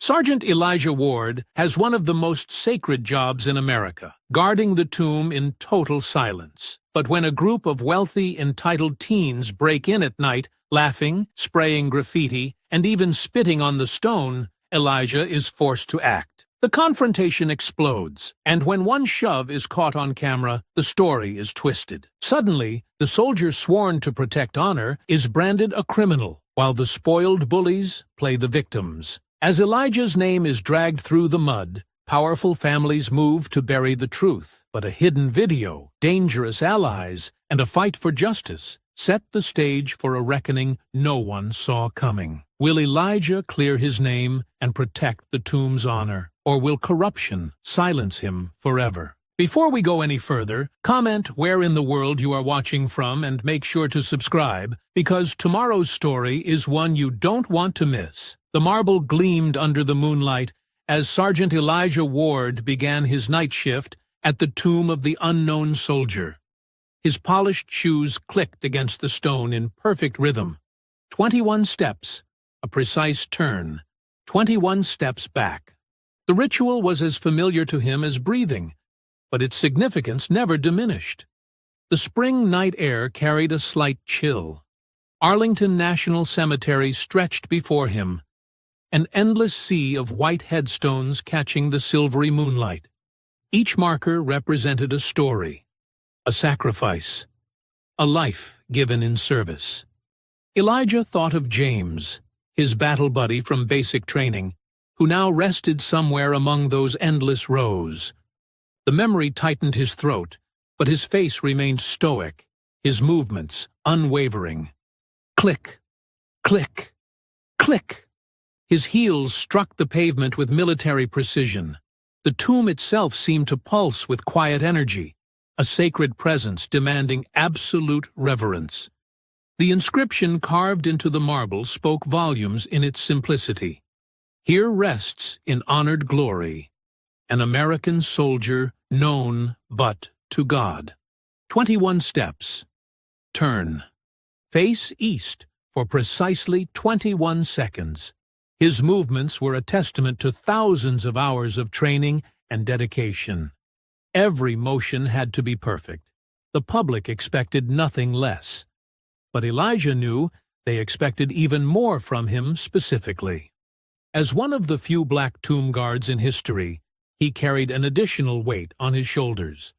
Sergeant Elijah Ward has one of the most sacred jobs in America, guarding the tomb in total silence. But when a group of wealthy, entitled teens break in at night, laughing, spraying graffiti, and even spitting on the stone, Elijah is forced to act. The confrontation explodes, and when one shove is caught on camera, the story is twisted. Suddenly, the soldier sworn to protect honor is branded a criminal, while the spoiled bullies play the victims. As Elijah's name is dragged through the mud, powerful families move to bury the truth. But a hidden video, dangerous allies, and a fight for justice set the stage for a reckoning no one saw coming. Will Elijah clear his name and protect the tomb's honor, or will corruption silence him forever? Before we go any further, comment where in the world you are watching from and make sure to subscribe, because tomorrow's story is one you don't want to miss. The marble gleamed under the moonlight as Sergeant Elijah Ward began his night shift at the tomb of the unknown soldier. His polished shoes clicked against the stone in perfect rhythm. 21 steps, a precise turn, 21 steps back. The ritual was as familiar to him as breathing, but its significance never diminished. The spring night air carried a slight chill. Arlington National Cemetery stretched before him, an endless sea of white headstones catching the silvery moonlight. Each marker represented a story, a sacrifice, a life given in service. Elijah thought of James, his battle buddy from basic training, who now rested somewhere among those endless rows. The memory tightened his throat, but his face remained stoic, his movements unwavering. Click, click, click. His heels struck the pavement with military precision. The tomb itself seemed to pulse with quiet energy, a sacred presence demanding absolute reverence. The inscription carved into the marble spoke volumes in its simplicity. Here rests in honored glory an American soldier known but to God. 21 steps. Turn. Face east for precisely 21 seconds. His movements were a testament to thousands of hours of training and dedication. Every motion had to be perfect. The public expected nothing less. But Elijah knew they expected even more from him specifically. As one of the few black tomb guards in history, he carried an additional weight on his shoulders.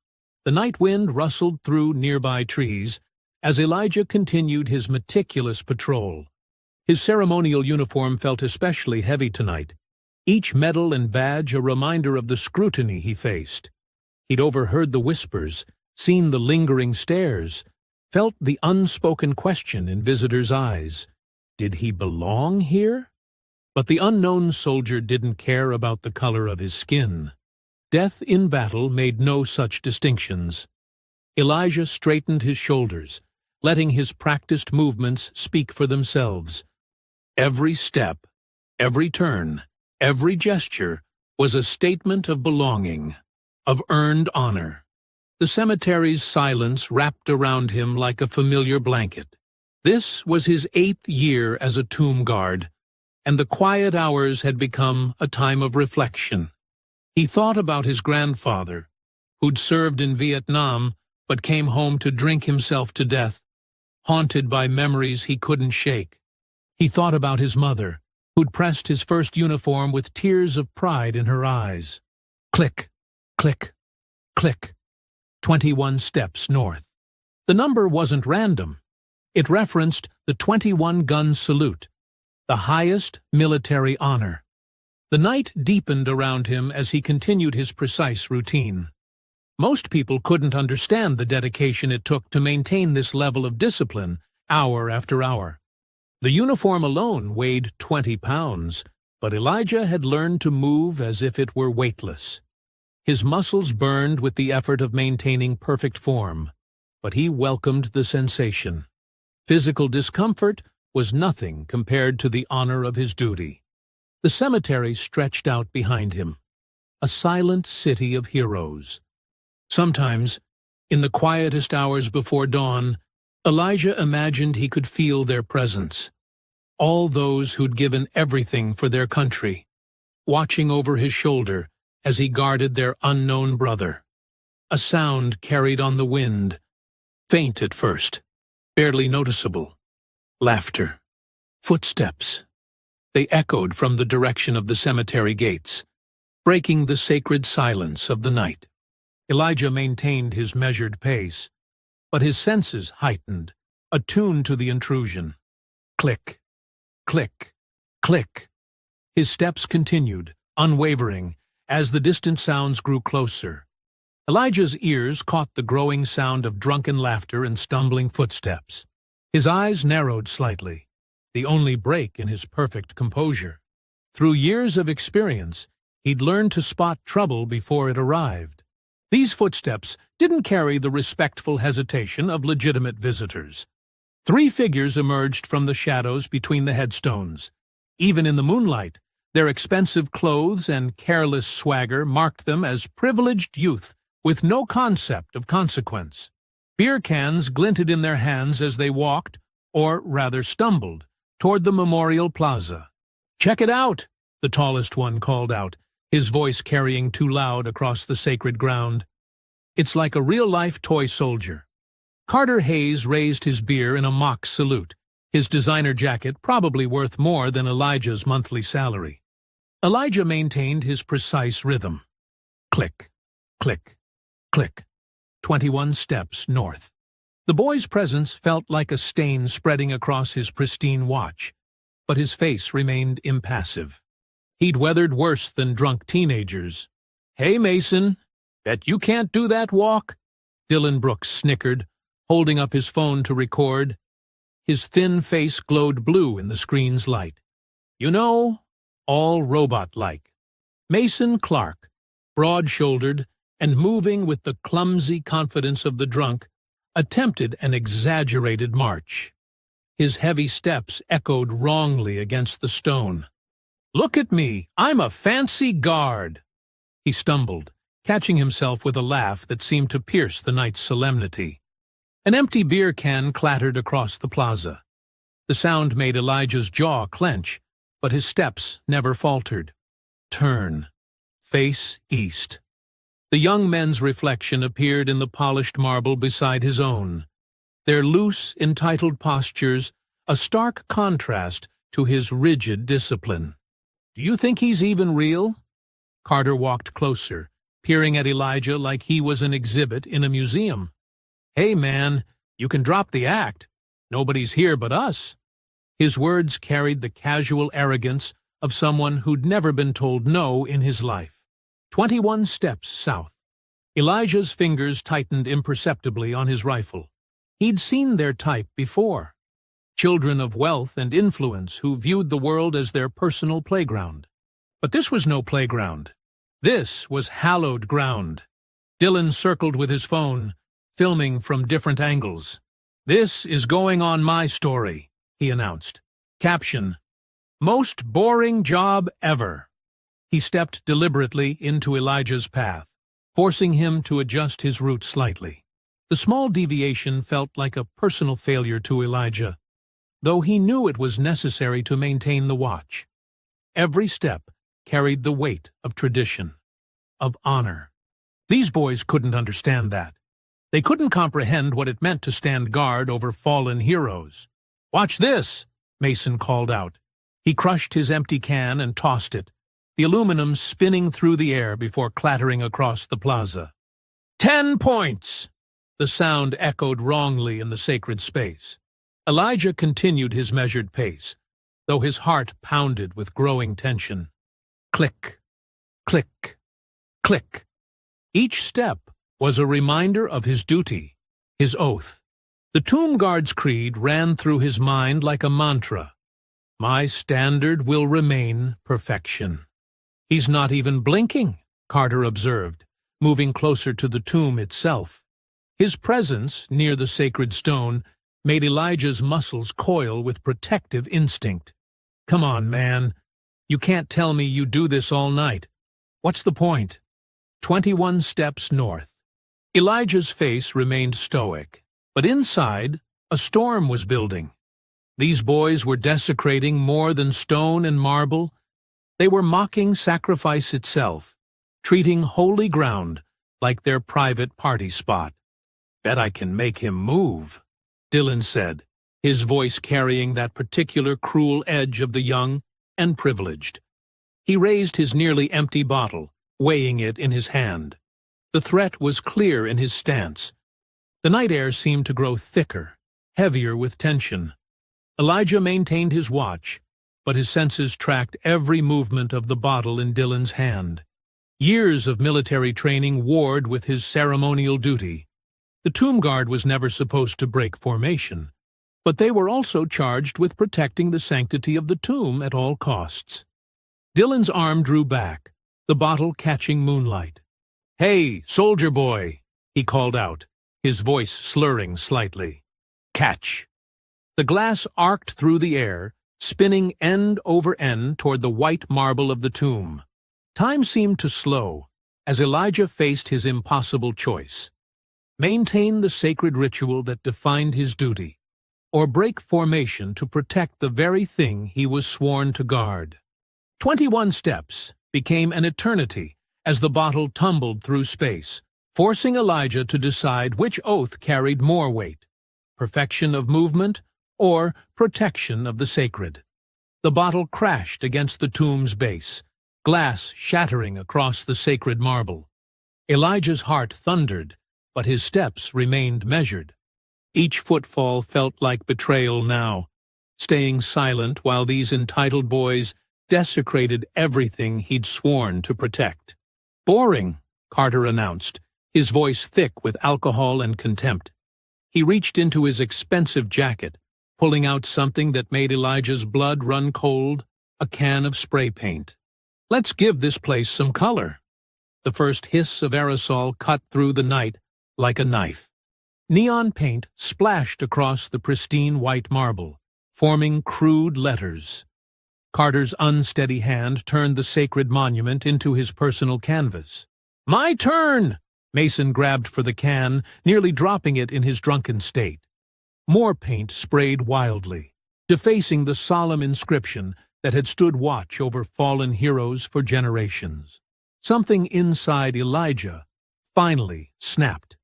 The night wind rustled through nearby trees as Elijah continued his meticulous patrol. His ceremonial uniform felt especially heavy tonight, each medal and badge a reminder of the scrutiny he faced. He'd overheard the whispers, seen the lingering stares, felt the unspoken question in visitors' eyes. Did he belong here? But the unknown soldier didn't care about the color of his skin. Death in battle made no such distinctions. Elijah straightened his shoulders, letting his practiced movements speak for themselves. Every step, every turn, every gesture was a statement of belonging, of earned honor. The cemetery's silence wrapped around him like a familiar blanket. This was his 8th year as a tomb guard, and the quiet hours had become a time of reflection. He thought about his grandfather, who'd served in Vietnam but came home to drink himself to death, haunted by memories he couldn't shake. He thought about his mother, who'd pressed his first uniform with tears of pride in her eyes. Click, click, click. 21 steps north. The number wasn't random. It referenced the 21-gun salute, the highest military honor. The night deepened around him as he continued his precise routine. Most people couldn't understand the dedication it took to maintain this level of discipline hour after hour. The uniform alone weighed 20 pounds, but Elijah had learned to move as if it were weightless. His muscles burned with the effort of maintaining perfect form, but he welcomed the sensation. Physical discomfort was nothing compared to the honor of his duty. The cemetery stretched out behind him, a silent city of heroes. Sometimes, in the quietest hours before dawn, Elijah imagined he could feel their presence. All those who'd given everything for their country, watching over his shoulder as he guarded their unknown brother. A sound carried on the wind, faint at first, barely noticeable. Laughter. Footsteps. They echoed from the direction of the cemetery gates, breaking the sacred silence of the night. Elijah maintained his measured pace, but his senses heightened, attuned to the intrusion. Click, click, click. His steps continued, unwavering, as the distant sounds grew closer. Elijah's ears caught the growing sound of drunken laughter and stumbling footsteps. His eyes narrowed slightly, the only break in his perfect composure. Through years of experience, he'd learned to spot trouble before it arrived. These footsteps didn't carry the respectful hesitation of legitimate visitors. 3 figures emerged from the shadows between the headstones. Even in the moonlight, their expensive clothes and careless swagger marked them as privileged youth with no concept of consequence. Beer cans glinted in their hands as they walked, or rather stumbled, toward the memorial plaza. "Check it out," the tallest one called out, his voice carrying too loud across the sacred ground. "It's like a real-life toy soldier." Carter Hayes raised his beer in a mock salute, his designer jacket probably worth more than Elijah's monthly salary. Elijah maintained his precise rhythm. Click, click, click. 21 steps north. The boy's presence felt like a stain spreading across his pristine watch, but his face remained impassive. He'd weathered worse than drunk teenagers. "Hey, Mason, bet you can't do that walk?" Dylan Brooks snickered, holding up his phone to record. His thin face glowed blue in the screen's light. "You know, all robot-like." Mason Clark, broad-shouldered and moving with the clumsy confidence of the drunk, attempted an exaggerated march. His heavy steps echoed wrongly against the stone. "Look at me, I'm a fancy guard." He stumbled, catching himself with a laugh that seemed to pierce the night's solemnity. An empty beer can clattered across the plaza. The sound made Elijah's jaw clench, but his steps never faltered. Turn. Face east. The young men's reflection appeared in the polished marble beside his own, their loose, entitled postures a stark contrast to his rigid discipline. "Do you think he's even real?" Carter walked closer, peering at Elijah like he was an exhibit in a museum. "Hey, man, you can drop the act. Nobody's here but us." His words carried the casual arrogance of someone who'd never been told no in his life. 21 steps south. Elijah's fingers tightened imperceptibly on his rifle. He'd seen their type before. Children of wealth and influence who viewed the world as their personal playground. But this was no playground. This was hallowed ground. Dylan circled with his phone, filming from different angles. "This is going on my story," he announced. Caption: "Most boring job ever." He stepped deliberately into Elijah's path, forcing him to adjust his route slightly. The small deviation felt like a personal failure to Elijah, though he knew it was necessary to maintain the watch. Every step carried the weight of tradition, of honor. These boys couldn't understand that. They couldn't comprehend what it meant to stand guard over fallen heroes. "Watch this," Mason called out. He crushed his empty can and tossed it, the aluminum spinning through the air before clattering across the plaza. 10 points! The sound echoed wrongly in the sacred space. Elijah continued his measured pace, though his heart pounded with growing tension. Click, click, click. Each step was a reminder of his duty, his oath. The tomb guard's creed ran through his mind like a mantra. "My standard will remain perfection." "He's not even blinking," Carter observed, moving closer to the tomb itself. His presence near the sacred stone made Elijah's muscles coil with protective instinct. "Come on, man. You can't tell me you do this all night. What's the point?" 21 steps north. Elijah's face remained stoic, but inside, a storm was building. These boys were desecrating more than stone and marble. They were mocking sacrifice itself, treating holy ground like their private party spot. "Bet I can make him move," Dylan said, his voice carrying that particular cruel edge of the young and privileged. He raised his nearly empty bottle, weighing it in his hand. The threat was clear in his stance. The night air seemed to grow thicker, heavier with tension. Elijah maintained his watch, but his senses tracked every movement of the bottle in Dylan's hand. Years of military training warred with his ceremonial duty. The tomb guard was never supposed to break formation, but they were also charged with protecting the sanctity of the tomb at all costs. Dylan's arm drew back, the bottle catching moonlight. "Hey, soldier boy," he called out, his voice slurring slightly. "Catch." The glass arced through the air, spinning end over end toward the white marble of the tomb. Time seemed to slow as Elijah faced his impossible choice: maintain the sacred ritual that defined his duty, or break formation to protect the very thing he was sworn to guard. 21 steps became an eternity as the bottle tumbled through space, forcing Elijah to decide which oath carried more weight: perfection of movement or protection of the sacred. The bottle crashed against the tomb's base, glass shattering across the sacred marble. Elijah's heart thundered, but his steps remained measured. Each footfall felt like betrayal now, staying silent while these entitled boys desecrated everything he'd sworn to protect. "Boring," Carter announced, his voice thick with alcohol and contempt. He reached into his expensive jacket, pulling out something that made Elijah's blood run cold: a can of spray paint. "Let's give this place some color." The first hiss of aerosol cut through the night like a knife. Neon paint splashed across the pristine white marble, forming crude letters. Carter's unsteady hand turned the sacred monument into his personal canvas. "My turn!" Mason grabbed for the can, nearly dropping it in his drunken state. More paint sprayed wildly, defacing the solemn inscription that had stood watch over fallen heroes for generations. Something inside Elijah finally snapped.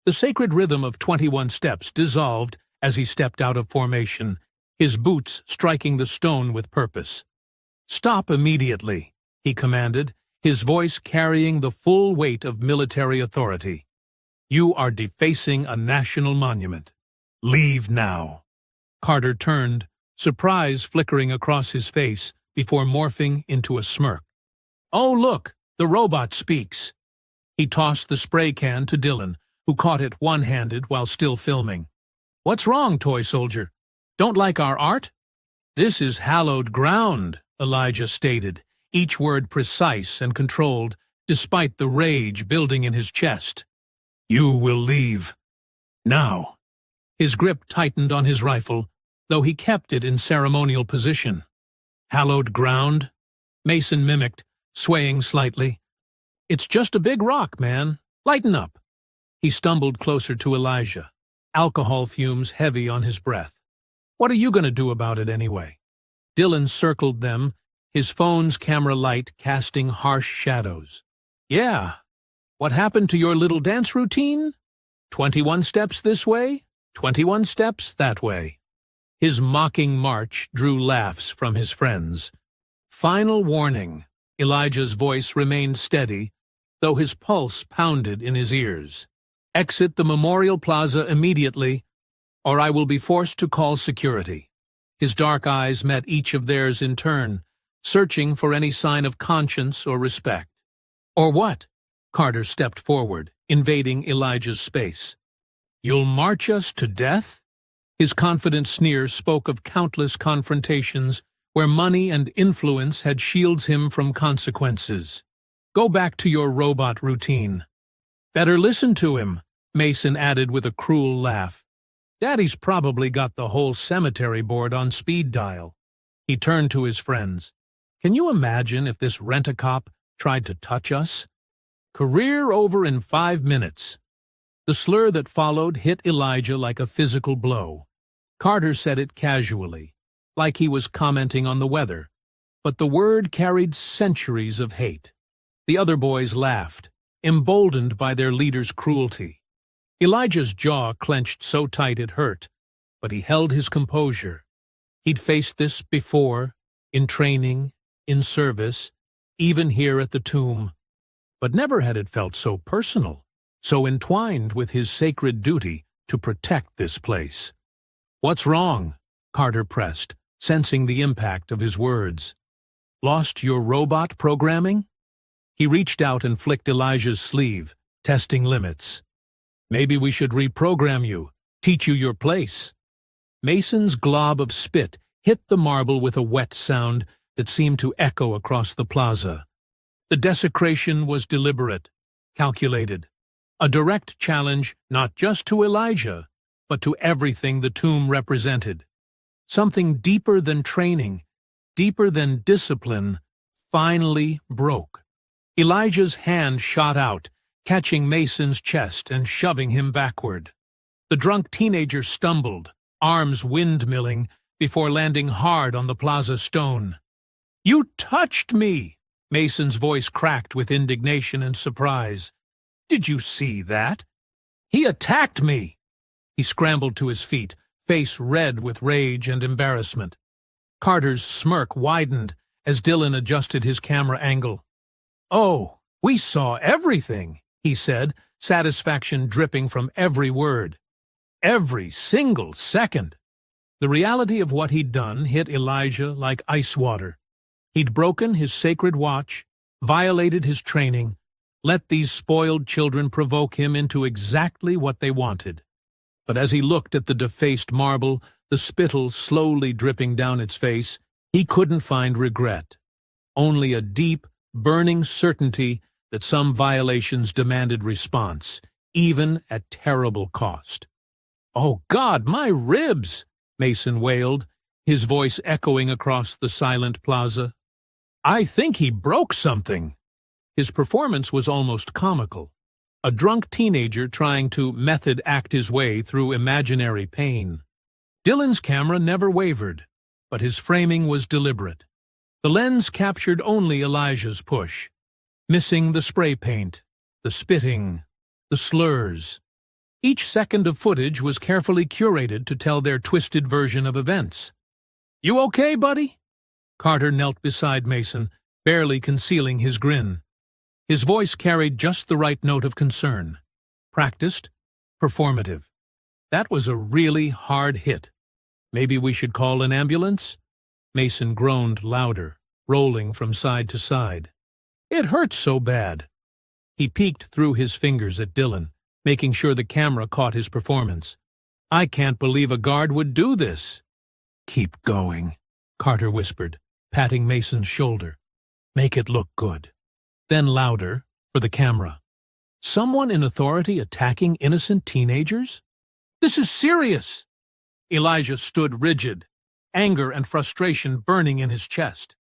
The sacred rhythm of 21 steps dissolved as he stepped out of formation, his boots striking the stone with purpose. "Stop immediately," he commanded, his voice carrying the full weight of military authority. "You are defacing a national monument. Leave now." Carter turned, surprise flickering across his face before morphing into a smirk. "Oh, look, the robot speaks." He tossed the spray can to Dylan, who caught it one-handed while still filming. "What's wrong, toy soldier? Don't like our art?" "This is hallowed ground," Elijah stated, each word precise and controlled, despite the rage building in his chest. "You will leave. Now." His grip tightened on his rifle, though he kept it in ceremonial position. "Hallowed ground?" Mason mimicked, swaying slightly. "It's just a big rock, man. Lighten up." He stumbled closer to Elijah, alcohol fumes heavy on his breath. "What are you going to do about it anyway?" Dylan circled them, his phone's camera light casting harsh shadows. "Yeah. What happened to your little dance routine? 21 steps this way, 21 steps that way." His mocking march drew laughs from his friends. "Final warning." Elijah's voice remained steady, though his pulse pounded in his ears. "Exit the Memorial Plaza immediately, or I will be forced to call security." His dark eyes met each of theirs in turn, searching for any sign of conscience or respect. "Or what?" Carter stepped forward, invading Elijah's space. "You'll march us to death?" His confident sneer spoke of countless confrontations where money and influence had shielded him from consequences. "Go back to your robot routine." "Better listen to him," Mason added with a cruel laugh. "Daddy's probably got the whole cemetery board on speed dial." He turned to his friends. "Can you imagine if this rent-a-cop tried to touch us? Career over in 5 minutes." The slur that followed hit Elijah like a physical blow. Carter said it casually, like he was commenting on the weather. but the word carried centuries of hate. The other boys laughed, emboldened by their leader's cruelty. Elijah's jaw clenched so tight it hurt, but he held his composure. He'd faced this before, in training, in service, even here at the tomb. But never had it felt so personal, so entwined with his sacred duty to protect this place. "What's wrong?" Carter pressed, sensing the impact of his words. "Lost your robot programming?" He reached out and flicked Elijah's sleeve, testing limits. "Maybe we should reprogram you, teach you your place." Mason's glob of spit hit the marble with a wet sound that seemed to echo across the plaza. The desecration was deliberate, calculated, a direct challenge not just to Elijah, but to everything the tomb represented. Something deeper than training, deeper than discipline, finally broke. Elijah's hand shot out, catching Mason's chest and shoving him backward. The drunk teenager stumbled, arms windmilling, before landing hard on the plaza stone. "You touched me!" Mason's voice cracked with indignation and surprise. "Did you see that? He attacked me!" He scrambled to his feet, face red with rage and embarrassment. Carter's smirk widened as Dylan adjusted his camera angle. "Oh, we saw everything," he said, satisfaction dripping from every word. "Every single second." The reality of what he'd done hit Elijah like ice water. He'd broken his sacred watch, violated his training, let these spoiled children provoke him into exactly what they wanted. But as he looked at the defaced marble, the spittle slowly dripping down its face, he couldn't find regret. Only a deep, burning certainty that some violations demanded response, even at terrible cost. "Oh God, my ribs!" Mason wailed, his voice echoing across the silent plaza. "I think he broke something." His performance was almost comical. A drunk teenager trying to method act his way through imaginary pain. Dylan's camera never wavered, but his framing was deliberate. The lens captured only Elijah's push, missing the spray paint, the spitting, the slurs. Each second of footage was carefully curated to tell their twisted version of events. "You okay, buddy?" Carter knelt beside Mason, barely concealing his grin. His voice carried just the right note of concern. Practiced, performative. That was a really hard hit. "Maybe we should call an ambulance?" Mason groaned louder, rolling from side to side. "It hurts so bad." He peeked through his fingers at Dylan, making sure the camera caught his performance. "I can't believe a guard would do this." "Keep going," Carter whispered, patting Mason's shoulder. "Make it look good." Then louder, for the camera. "Someone in authority attacking innocent teenagers? This is serious!" Elijah stood rigid, anger and frustration burning in his chest.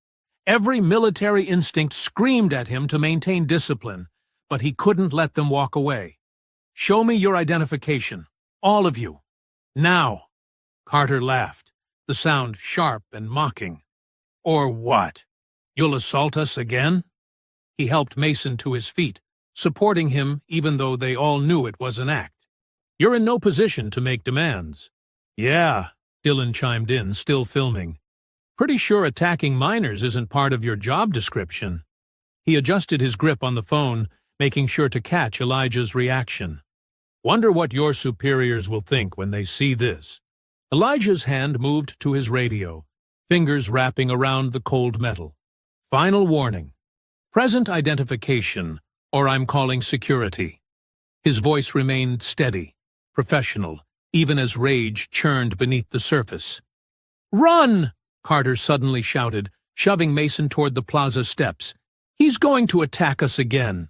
Every military instinct screamed at him to maintain discipline, but he couldn't let them walk away. "Show me your identification, all of you. Now." Carter laughed, the sound sharp and mocking. "Or what? You'll assault us again?" He helped Mason to his feet, supporting him even though they all knew it was an act. "You're in no position to make demands." "Yeah," Dylan chimed in, still filming. "Pretty sure attacking minors isn't part of your job description." He adjusted his grip on the phone, making sure to catch Elijah's reaction. "Wonder what your superiors will think when they see this." Elijah's hand moved to his radio, fingers wrapping around the cold metal. "Final warning. Present identification, or I'm calling security." His voice remained steady, professional, even as rage churned beneath the surface. "Run!" Carter suddenly shouted, shoving Mason toward the plaza steps. "He's going to attack us again."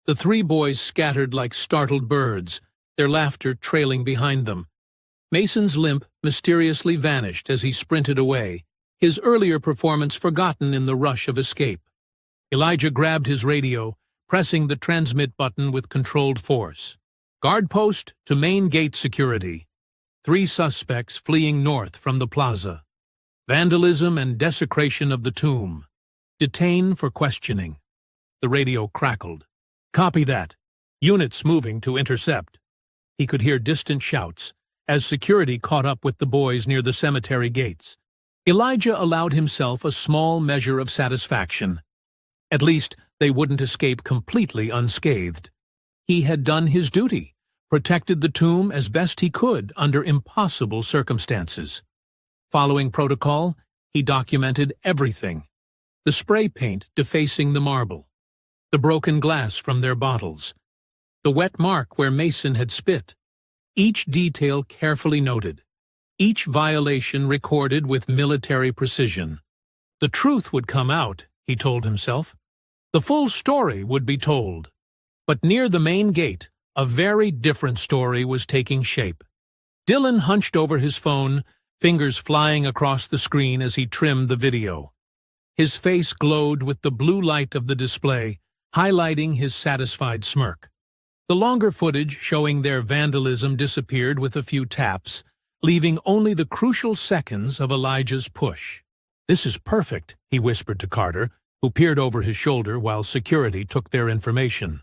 The three boys scattered like startled birds, their laughter trailing behind them. Mason's limp mysteriously vanished as he sprinted away, his earlier performance forgotten in the rush of escape. Elijah grabbed his radio, pressing the transmit button with controlled force. "Guard post to main gate security. 3 suspects fleeing north from the plaza." Vandalism and desecration of the tomb. Detain for questioning. The radio crackled. Copy that. Units moving to intercept. He could hear distant shouts as security caught up with the boys near the cemetery gates. Elijah allowed himself a small measure of satisfaction. At least they wouldn't escape completely unscathed. He had done his duty, protected the tomb as best he could under impossible circumstances. Following protocol, he documented everything. The spray paint defacing the marble, the broken glass from their bottles, the wet mark where Mason had spit. Each detail carefully noted, each violation recorded with military precision. The truth would come out, he told himself. The full story would be told. But near the main gate, a very different story was taking shape. Dylan hunched over his phone, fingers flying across the screen as he trimmed the video. His face glowed with the blue light of the display, highlighting his satisfied smirk. The longer footage showing their vandalism disappeared with a few taps, leaving only the crucial seconds of Elijah's push. "This is perfect," he whispered to Carter, who peered over his shoulder while security took their information.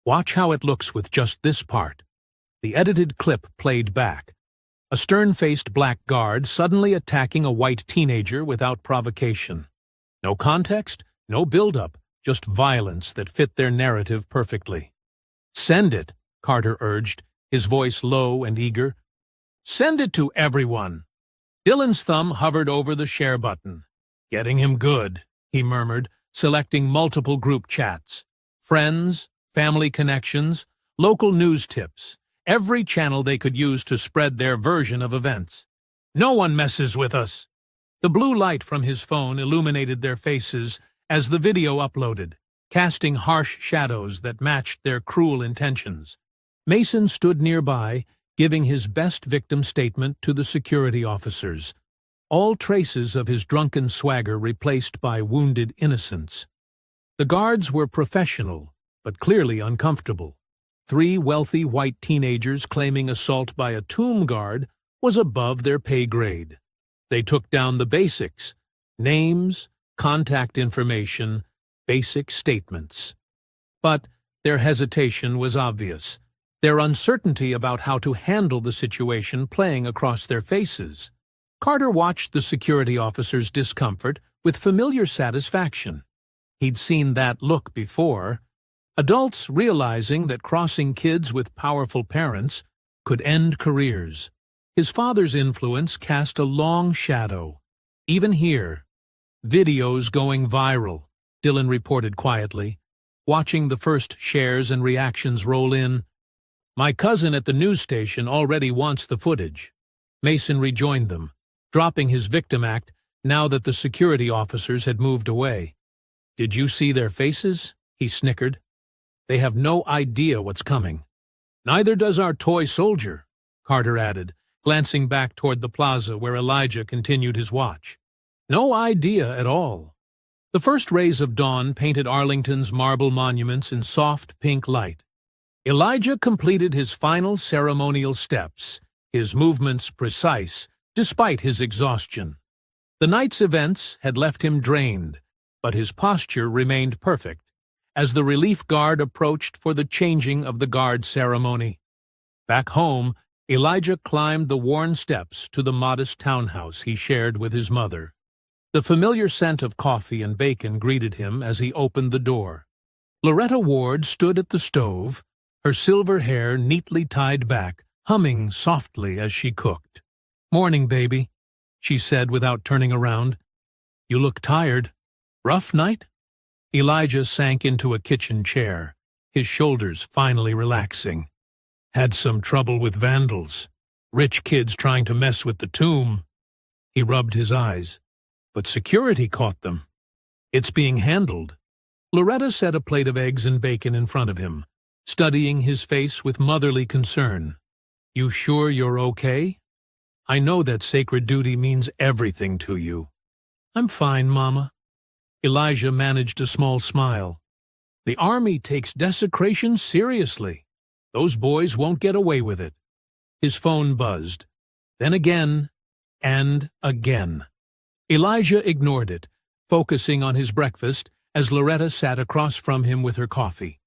"Watch how it looks with just this part." The edited clip played back. A stern-faced black guard suddenly attacking a white teenager without provocation. No context, no build-up, just violence that fit their narrative perfectly. "Send it," Carter urged, his voice low and eager. "Send it to everyone." Dylan's thumb hovered over the share button. "Getting him good," he murmured, selecting multiple group chats. Friends, family connections, local news tips, every channel they could use to spread their version of events. "No one messes with us." The blue light from his phone illuminated their faces as the video uploaded, casting harsh shadows that matched their cruel intentions. Mason stood nearby, giving his best victim statement to the security officers. All traces of his drunken swagger replaced by wounded innocence. The guards were professional, but clearly uncomfortable. 3 wealthy white teenagers claiming assault by a tomb guard was above their pay grade. They took down the basics: names, contact information, basic statements. But their hesitation was obvious, their uncertainty about how to handle the situation playing across their faces. Carter watched the security officer's discomfort with familiar satisfaction. He'd seen that look before. Adults realizing that crossing kids with powerful parents could end careers. His father's influence cast a long shadow. Even here. "Videos going viral," Dylan reported quietly, watching the first shares and reactions roll in. "My cousin at the news station already wants the footage." Mason rejoined them, dropping his victim act now that the security officers had moved away. "Did you see their faces?" he snickered. "They have no idea what's coming." "Neither does our toy soldier," Carter added, glancing back toward the plaza where Elijah continued his watch. "No idea at all." The first rays of dawn painted Arlington's marble monuments in soft pink light. Elijah completed his final ceremonial steps, his movements precise, despite his exhaustion. The night's events had left him drained, but his posture remained perfect as the relief guard approached for the changing of the guard ceremony. Back home, Elijah climbed the worn steps to the modest townhouse he shared with his mother. The familiar scent of coffee and bacon greeted him as he opened the door. Loretta Ward stood at the stove, her silver hair neatly tied back, humming softly as she cooked. "Morning, baby," she said without turning around. "You look tired. Rough night?" Elijah sank into a kitchen chair, his shoulders finally relaxing. "Had some trouble with vandals. Rich kids trying to mess with the tomb." He rubbed his eyes. "But security caught them. It's being handled." Loretta set a plate of eggs and bacon in front of him, studying his face with motherly concern. "You sure you're okay? I know that sacred duty means everything to you." "I'm fine, Mama." Elijah managed a small smile. "The Army takes desecration seriously. Those boys won't get away with it." His phone buzzed. Then again, and again. Elijah ignored it, focusing on his breakfast as Loretta sat across from him with her coffee.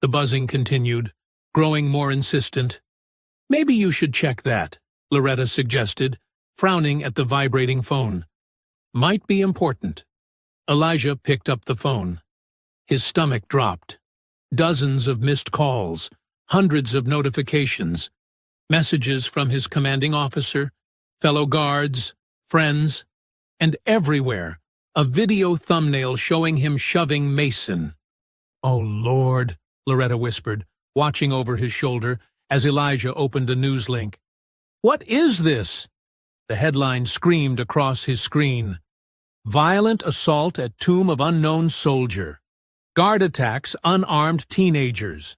The buzzing continued, growing more insistent. "Maybe you should check that," Loretta suggested, frowning at the vibrating phone. "Might be important." Elijah picked up the phone. His stomach dropped. Dozens of missed calls, hundreds of notifications, messages from his commanding officer, fellow guards, friends, and everywhere, a video thumbnail showing him shoving Mason. "Oh, Lord," Loretta whispered, watching over his shoulder as Elijah opened a news link. "What is this?" The headline screamed across his screen. "Violent assault at tomb of unknown soldier. Guard attacks unarmed teenagers."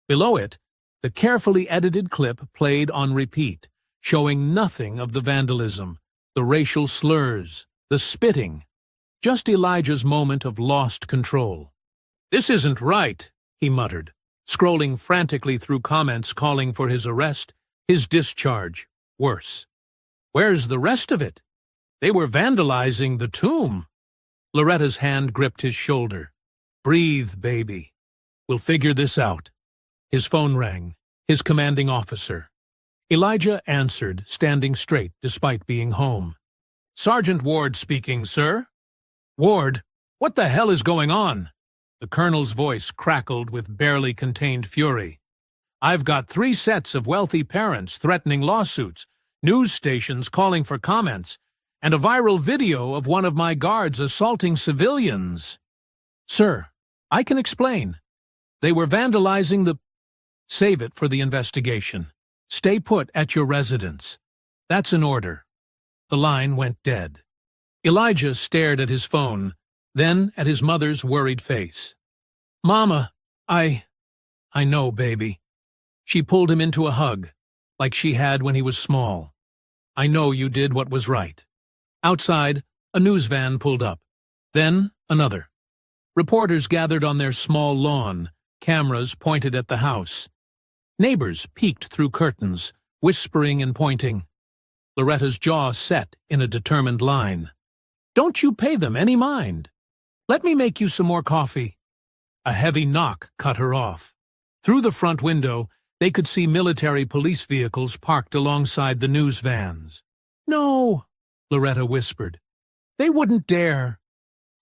Below it, the carefully edited clip played on repeat, showing nothing of the vandalism, the racial slurs, the spitting. Just Elijah's moment of lost control. "This isn't right," he muttered, scrolling frantically through comments calling for his arrest, his discharge, worse. "Where's the rest of it? They were vandalizing the tomb." Loretta's hand gripped his shoulder. "Breathe, baby. We'll figure this out." His phone rang, his commanding officer. Elijah answered, standing straight despite being home. "Sergeant Ward speaking, sir." "Ward, what the hell is going on?" The colonel's voice crackled with barely contained fury. "I've got 3 sets of wealthy parents threatening lawsuits, news stations calling for comments, and a viral video of one of my guards assaulting civilians." "Sir, I can explain. They were vandalizing the—" "Save it for the investigation. Stay put at your residence. That's an order." The line went dead. Elijah stared at his phone, then at his mother's worried face. "Mama, I know, baby." She pulled him into a hug, like she had when he was small. "I know you did what was right." Outside, a news van pulled up. Then another. Reporters gathered on their small lawn, cameras pointed at the house. Neighbors peeked through curtains, whispering and pointing. Loretta's jaw set in a determined line. "Don't you pay them any mind. Let me make you some more coffee." A heavy knock cut her off. Through the front window, they could see military police vehicles parked alongside the news vans. "No," Loretta whispered. "They wouldn't dare."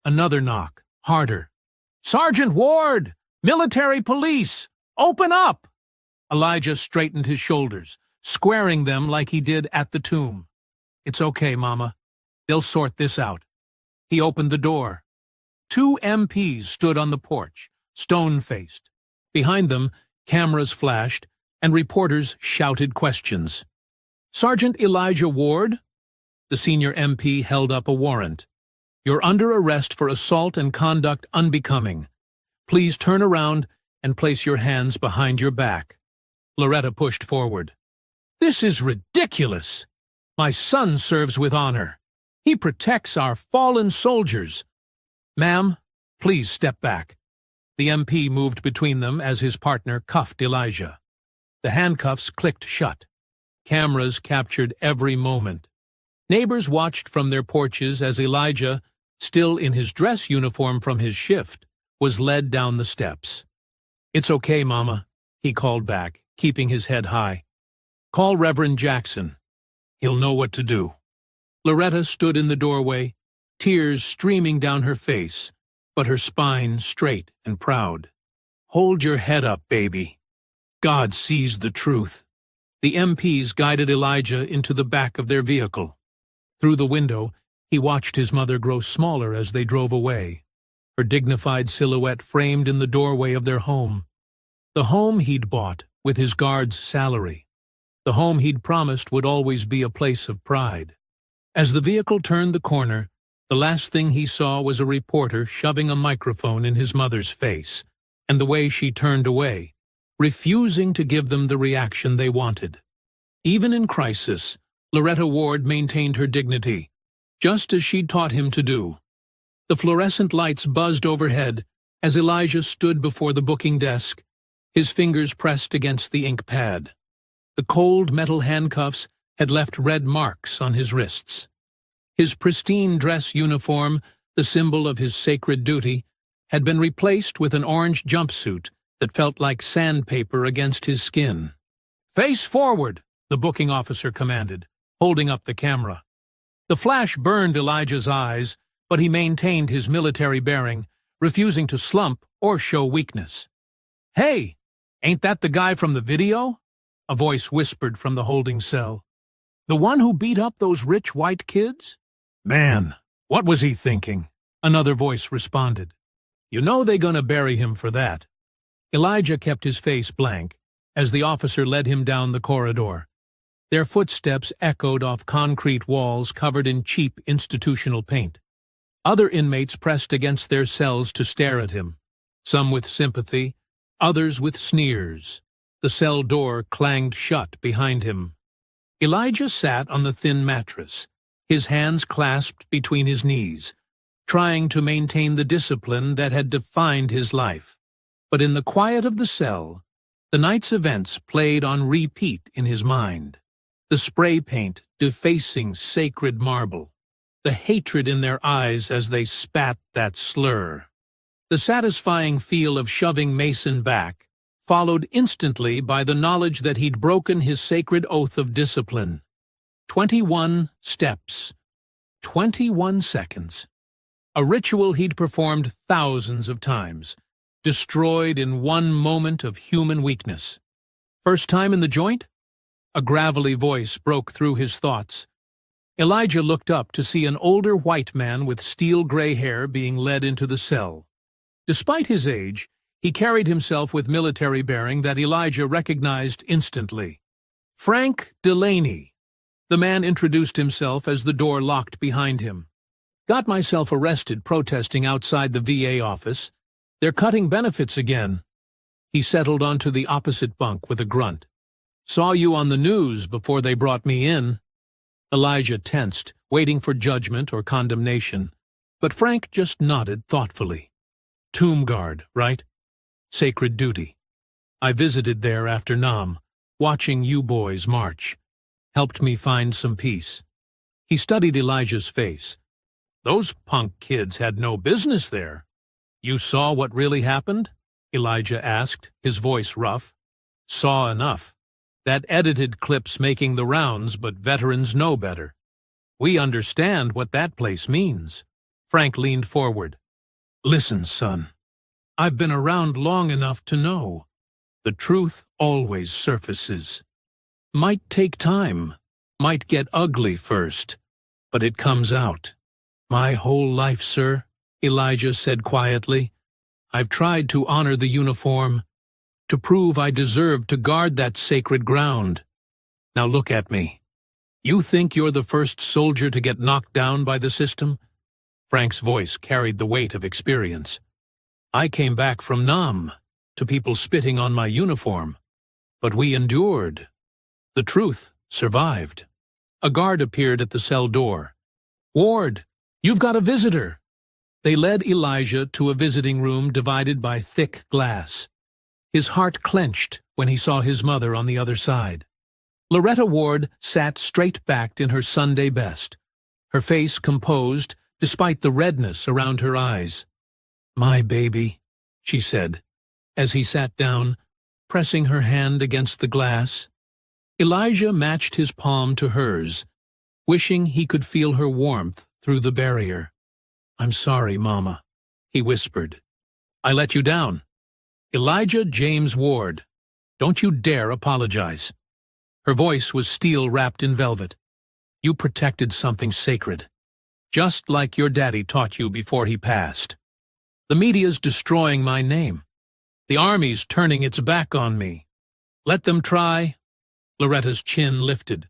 Another knock, harder. "Sergeant Ward! Military police! Open up!" Elijah straightened his shoulders, squaring them like he did at the tomb. "It's okay, Mama. They'll sort this out." He opened the door. 2 MPs stood on the porch, stone-faced. Behind them, cameras flashed, and reporters shouted questions. "Sergeant Elijah Ward?" The senior MP held up a warrant. "You're under arrest for assault and conduct unbecoming. Please turn around and place your hands behind your back." Loretta pushed forward. "This is ridiculous! My son serves with honor. He protects our fallen soldiers." "Ma'am, please step back." The MP moved between them as his partner cuffed Elijah. The handcuffs clicked shut. Cameras captured every moment. Neighbors watched from their porches as Elijah, still in his dress uniform from his shift, was led down the steps. "It's okay, Mama," he called back, keeping his head high. "Call Reverend Jackson. He'll know what to do." Loretta stood in the doorway, tears streaming down her face, but her spine straight and proud. "Hold your head up, baby. God sees the truth." The MPs guided Elijah into the back of their vehicle. Through the window, he watched his mother grow smaller as they drove away, her dignified silhouette framed in the doorway of their home. The home he'd bought with his guard's salary. The home he'd promised would always be a place of pride. As the vehicle turned the corner, the last thing he saw was a reporter shoving a microphone in his mother's face, and the way she turned away, refusing to give them the reaction they wanted. Even in crisis, Loretta Ward maintained her dignity, just as she'd taught him to do. The fluorescent lights buzzed overhead as Elijah stood before the booking desk, his fingers pressed against the ink pad. The cold metal handcuffs had left red marks on his wrists. His pristine dress uniform, the symbol of his sacred duty, had been replaced with an orange jumpsuit that felt like sandpaper against his skin. "Face forward," the booking officer commanded, holding up the camera. The flash burned Elijah's eyes, but he maintained his military bearing, refusing to slump or show weakness. "Hey, ain't that the guy from the video?" a voice whispered from the holding cell. "The one who beat up those rich white kids?" "Man, what was he thinking?" another voice responded. "You know they gonna bury him for that." Elijah kept his face blank as the officer led him down the corridor. Their footsteps echoed off concrete walls covered in cheap institutional paint. Other inmates pressed against their cells to stare at him, some with sympathy, others with sneers. The cell door clanged shut behind him. Elijah sat on the thin mattress, his hands clasped between his knees, trying to maintain the discipline that had defined his life. But in the quiet of the cell, the night's events played on repeat in his mind. The spray paint defacing sacred marble, the hatred in their eyes as they spat that slur. The satisfying feel of shoving Mason back, followed instantly by the knowledge that he'd broken his sacred oath of discipline. 21 steps. 21 seconds. A ritual he'd performed thousands of times, destroyed in one moment of human weakness. First time in the joint? A gravelly voice broke through his thoughts. Elijah looked up to see an older white man with steel-gray hair being led into the cell. Despite his age, he carried himself with military bearing that Elijah recognized instantly. Frank Delaney. The man introduced himself as the door locked behind him. "Got myself arrested protesting outside the VA office. They're cutting benefits again." He settled onto the opposite bunk with a grunt. "Saw you on the news before they brought me in." Elijah tensed, waiting for judgment or condemnation, but Frank just nodded thoughtfully. "Tomb guard, right? Sacred duty. I visited there after Nam, watching you boys march. Helped me find some peace." He studied Elijah's face. "Those punk kids had no business there." "You saw what really happened?" Elijah asked, his voice rough. "Saw enough. That edited clip's making the rounds, but veterans know better. We understand what that place means." Frank leaned forward. "Listen, son. I've been around long enough to know. The truth always surfaces. Might take time, might get ugly first, but it comes out. My whole life, sir," Elijah said quietly, "I've tried to honor the uniform, to prove I deserve to guard that sacred ground. Now look at me. You think you're the first soldier to get knocked down by the system?" Frank's voice carried the weight of experience. "I came back from Nam, to people spitting on my uniform. But we endured. The truth survived." A guard appeared at the cell door. "Ward, you've got a visitor." They led Elijah to a visiting room divided by thick glass. His heart clenched when he saw his mother on the other side. Loretta Ward sat straight-backed in her Sunday best, her face composed despite the redness around her eyes. "My baby," she said, as he sat down, pressing her hand against the glass. Elijah matched his palm to hers, wishing he could feel her warmth through the barrier. "I'm sorry, Mama," he whispered. "I let you down. Elijah James Ward. Don't you dare apologize." Her voice was steel wrapped in velvet. "You protected something sacred, just like your daddy taught you before he passed. The media's destroying my name. The army's turning its back on me. Let them try." Loretta's chin lifted.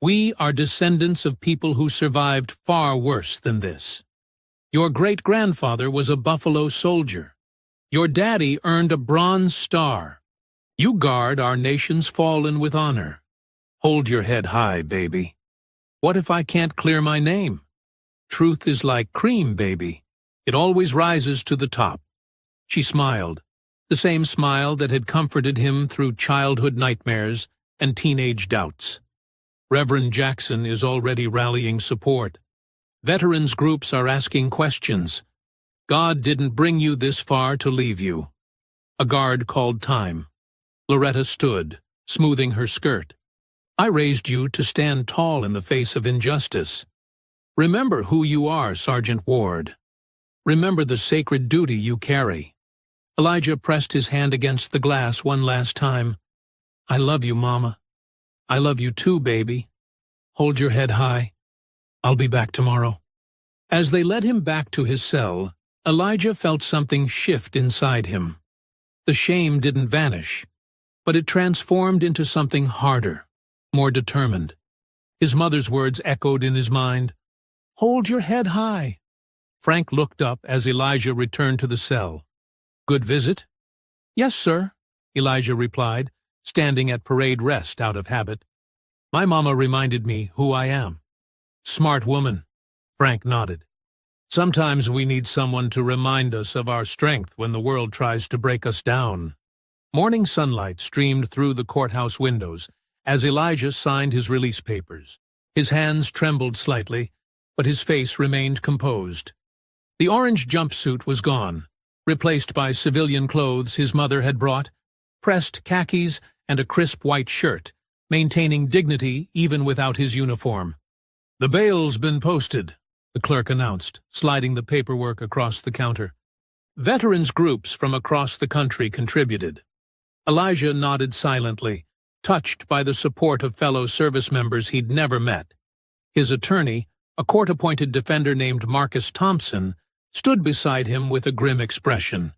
"We are descendants of people who survived far worse than this. Your great-grandfather was a Buffalo soldier. Your daddy earned a Bronze Star. You guard our nation's fallen with honor. Hold your head high, baby. What if I can't clear my name? Truth is like cream, baby. It always rises to the top." She smiled, the same smile that had comforted him through childhood nightmares and teenage doubts. "Reverend Jackson is already rallying support. Veterans groups are asking questions. God didn't bring you this far to leave you. A guard called time. Loretta stood, smoothing her skirt. I raised you to stand tall in the face of injustice. Remember who you are, Sergeant Ward. Remember the sacred duty you carry. Elijah pressed his hand against the glass one last time. I love you, Mama. I love you too, baby. Hold your head high. I'll be back tomorrow. As they led him back to his cell, Elijah felt something shift inside him. The shame didn't vanish, but it transformed into something harder, more determined. His mother's words echoed in his mind. Hold your head high. Frank looked up as Elijah returned to the cell. Good visit? Yes, sir, Elijah replied, standing at parade rest out of habit. My mama reminded me who I am. Smart woman, Frank nodded. Sometimes we need someone to remind us of our strength when the world tries to break us down. Morning sunlight streamed through the courthouse windows as Elijah signed his release papers. His hands trembled slightly, but his face remained composed. The orange jumpsuit was gone, replaced by civilian clothes his mother had brought, pressed khakis and a crisp white shirt, maintaining dignity even without his uniform. The bail's been posted, the clerk announced, sliding the paperwork across the counter. Veterans groups from across the country contributed. Elijah nodded silently, touched by the support of fellow service members he'd never met. His attorney, a court-appointed defender named Marcus Thompson, stood beside him with a grim expression.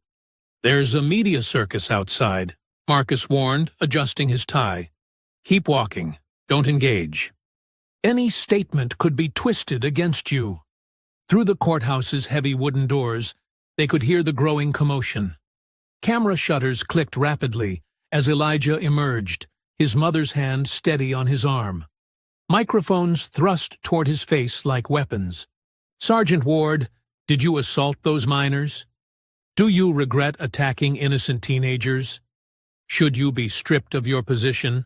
There's a media circus outside, Marcus warned, adjusting his tie. Keep walking. Don't engage. Any statement could be twisted against you. Through the courthouse's heavy wooden doors, they could hear the growing commotion. Camera shutters clicked rapidly as Elijah emerged, his mother's hand steady on his arm. Microphones thrust toward his face like weapons. Sergeant Ward, did you assault those minors? Do you regret attacking innocent teenagers? Should you be stripped of your position?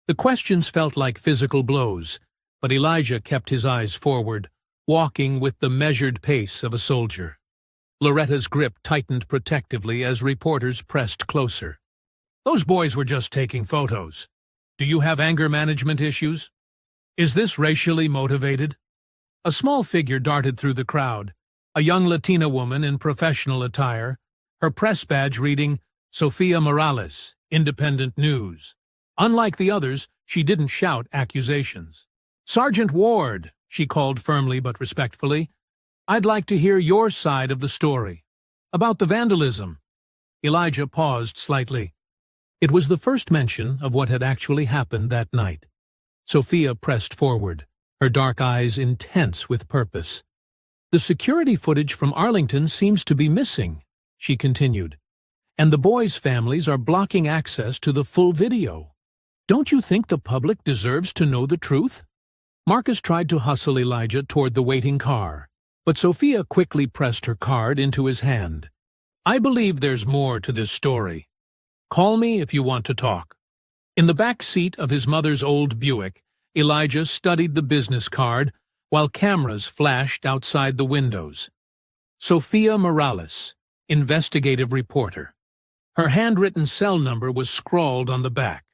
The questions felt like physical blows, but Elijah kept his eyes forward, walking with the measured pace of a soldier. Loretta's grip tightened protectively as reporters pressed closer. Those boys were just taking photos. Do you have anger management issues? Is this racially motivated? A small figure darted through the crowd, a young Latina woman in professional attire, her press badge reading, Sofia Morales, Independent News. Unlike the others, she didn't shout accusations. Sergeant Ward, she called firmly but respectfully, I'd like to hear your side of the story. About the vandalism. Elijah paused slightly. It was the first mention of what had actually happened that night. Sophia pressed forward, her dark eyes intense with purpose. The security footage from Arlington seems to be missing, she continued, and the boys' families are blocking access to the full video. Don't you think the public deserves to know the truth? Marcus tried to hustle Elijah toward the waiting car, but Sophia quickly pressed her card into his hand. I believe there's more to this story. Call me if you want to talk. In the back seat of his mother's old Buick, Elijah studied the business card while cameras flashed outside the windows. Sofia Morales, investigative reporter. Her handwritten cell number was scrawled on the back.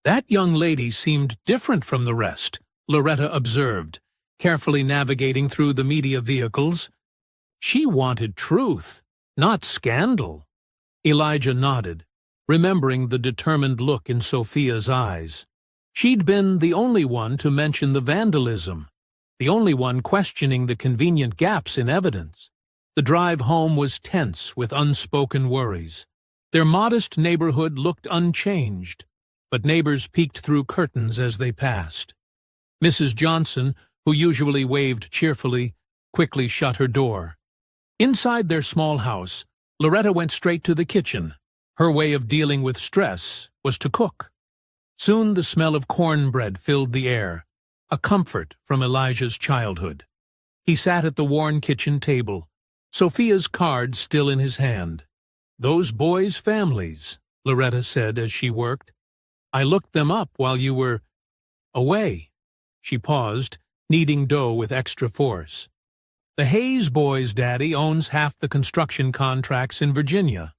That young lady seemed different from the rest, Loretta observed, carefully navigating through the media vehicles. She wanted truth, not scandal. Elijah nodded, remembering the determined look in Sophia's eyes. She'd been the only one to mention the vandalism, the only one questioning the convenient gaps in evidence. The drive home was tense with unspoken worries. Their modest neighborhood looked unchanged, but neighbors peeked through curtains as they passed. Mrs. Johnson, who usually waved cheerfully, quickly shut her door. Inside their small house, Loretta went straight to the kitchen. Her way of dealing with stress was to cook. Soon the smell of cornbread filled the air, a comfort from Elijah's childhood. He sat at the worn kitchen table, Sophia's card still in his hand. Those boys' families, Loretta said as she worked. I looked them up while you were away. She paused, kneading dough with extra force. The Hayes boys' daddy owns half the construction contracts in Virginia.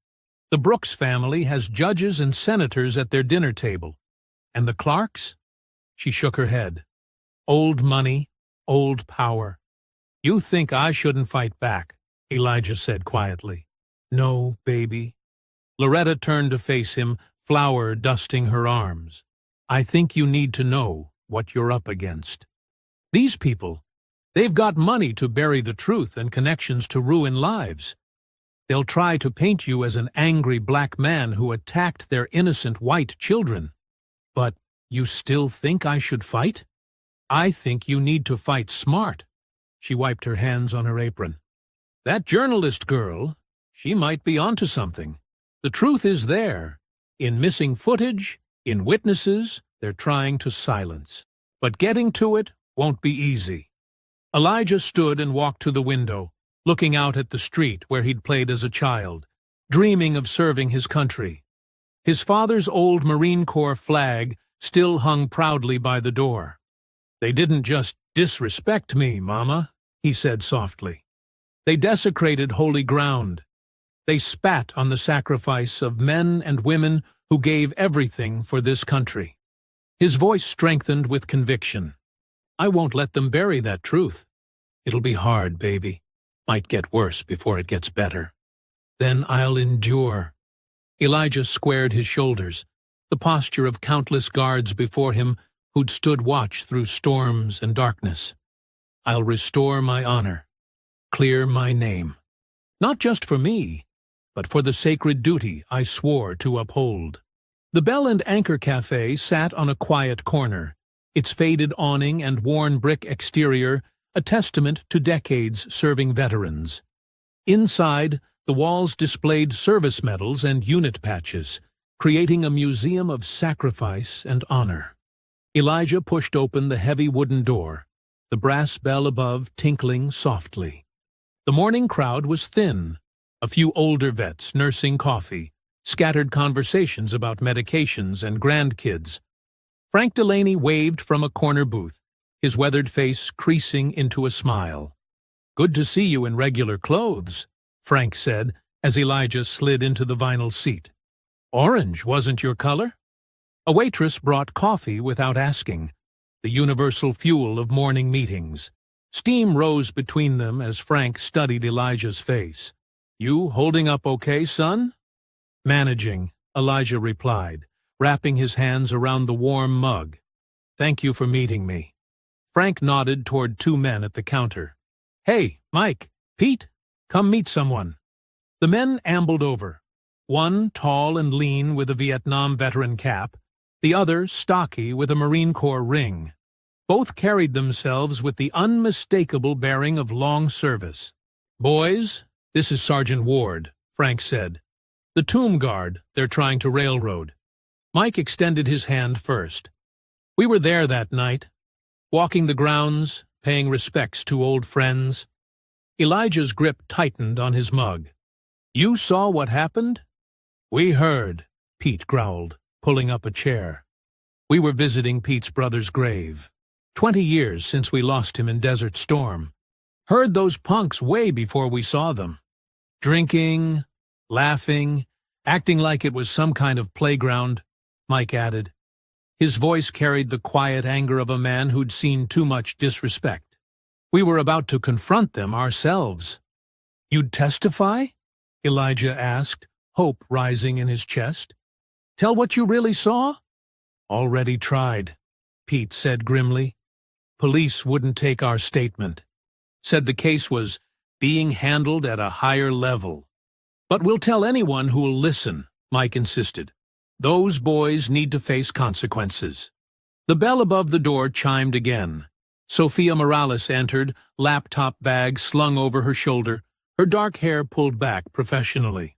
The Brooks family has judges and senators at their dinner table. And the Clarks? She shook her head. Old money, old power. You think I shouldn't fight back, Elijah said quietly. No, baby. Loretta turned to face him, flour dusting her arms. I think you need to know what you're up against. These people, they've got money to bury the truth and connections to ruin lives. They'll try to paint you as an angry black man who attacked their innocent white children. But you still think I should fight? I think you need to fight smart. She wiped her hands on her apron. That journalist girl, she might be onto something. The truth is there. In missing footage, in witnesses, they're trying to silence. But getting to it won't be easy. Elijah stood and walked to the window, looking out at the street where he'd played as a child, dreaming of serving his country. His father's old Marine Corps flag still hung proudly by the door. They didn't just disrespect me, Mama, he said softly. They desecrated holy ground. They spat on the sacrifice of men and women who gave everything for this country. His voice strengthened with conviction. I won't let them bury that truth. It'll be hard, baby. Might get worse before it gets better. Then I'll endure. Elijah squared his shoulders, the posture of countless guards before him who'd stood watch through storms and darkness. I'll restore my honor, clear my name. Not just for me, but for the sacred duty I swore to uphold. The Bell and Anchor Cafe sat on a quiet corner, its faded awning and worn brick exterior a testament to decades serving veterans. Inside, the walls displayed service medals and unit patches, creating a museum of sacrifice and honor. Elijah pushed open the heavy wooden door, the brass bell above tinkling softly. The morning crowd was thin, a few older vets nursing coffee, scattered conversations about medications and grandkids. Frank Delaney waved from a corner booth, his weathered face creasing into a smile. Good to see you in regular clothes, Frank said as Elijah slid into the vinyl seat. Orange wasn't your color? A waitress brought coffee without asking, the universal fuel of morning meetings. Steam rose between them as Frank studied Elijah's face. You holding up okay, son? Managing, Elijah replied, wrapping his hands around the warm mug. Thank you for meeting me. Frank nodded toward two men at the counter. Hey, Mike, Pete, come meet someone. The men ambled over, one tall and lean with a Vietnam veteran cap, the other stocky with a Marine Corps ring. Both carried themselves with the unmistakable bearing of long service. Boys, this is Sergeant Ward, Frank said. The tomb guard they're trying to railroad. Mike extended his hand first. We were there that night, walking the grounds, paying respects to old friends. Elijah's grip tightened on his mug. You saw what happened? We heard, Pete growled, pulling up a chair. We were visiting Pete's brother's grave. 20 years since we lost him in Desert Storm. Heard those punks way before we saw them. Drinking, laughing, acting like it was some kind of playground, Mike added. His voice carried the quiet anger of a man who'd seen too much disrespect. We were about to confront them ourselves. You'd testify? Elijah asked, hope rising in his chest. Tell what you really saw? Already tried, Pete said grimly. Police wouldn't take our statement. Said the case was being handled at a higher level. But we'll tell anyone who'll listen, Mike insisted. Those boys need to face consequences. The bell above the door chimed again. Sophia Morales entered, laptop bag slung over her shoulder, her dark hair pulled back professionally.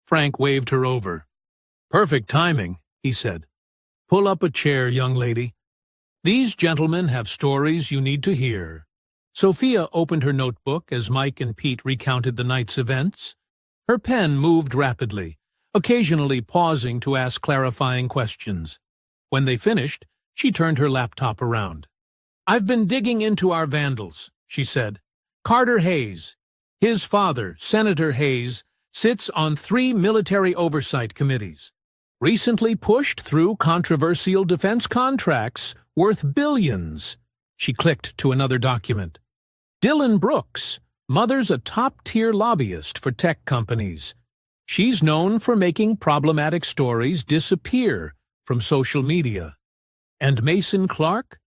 Frank waved her over. Perfect timing, he said. Pull up a chair, young lady. These gentlemen have stories you need to hear. Sophia opened her notebook as Mike and Pete recounted the night's events. Her pen moved rapidly, occasionally pausing to ask clarifying questions. When they finished, she turned her laptop around. I've been digging into our vandals, she said. Carter Hayes. His father, Senator Hayes, sits on 3 military oversight committees. Recently pushed through controversial defense contracts worth billions. She clicked to another document. Dylan Brooks. Mother's a top-tier lobbyist for tech companies. She's known for making problematic stories disappear from social media. And Mason Clark?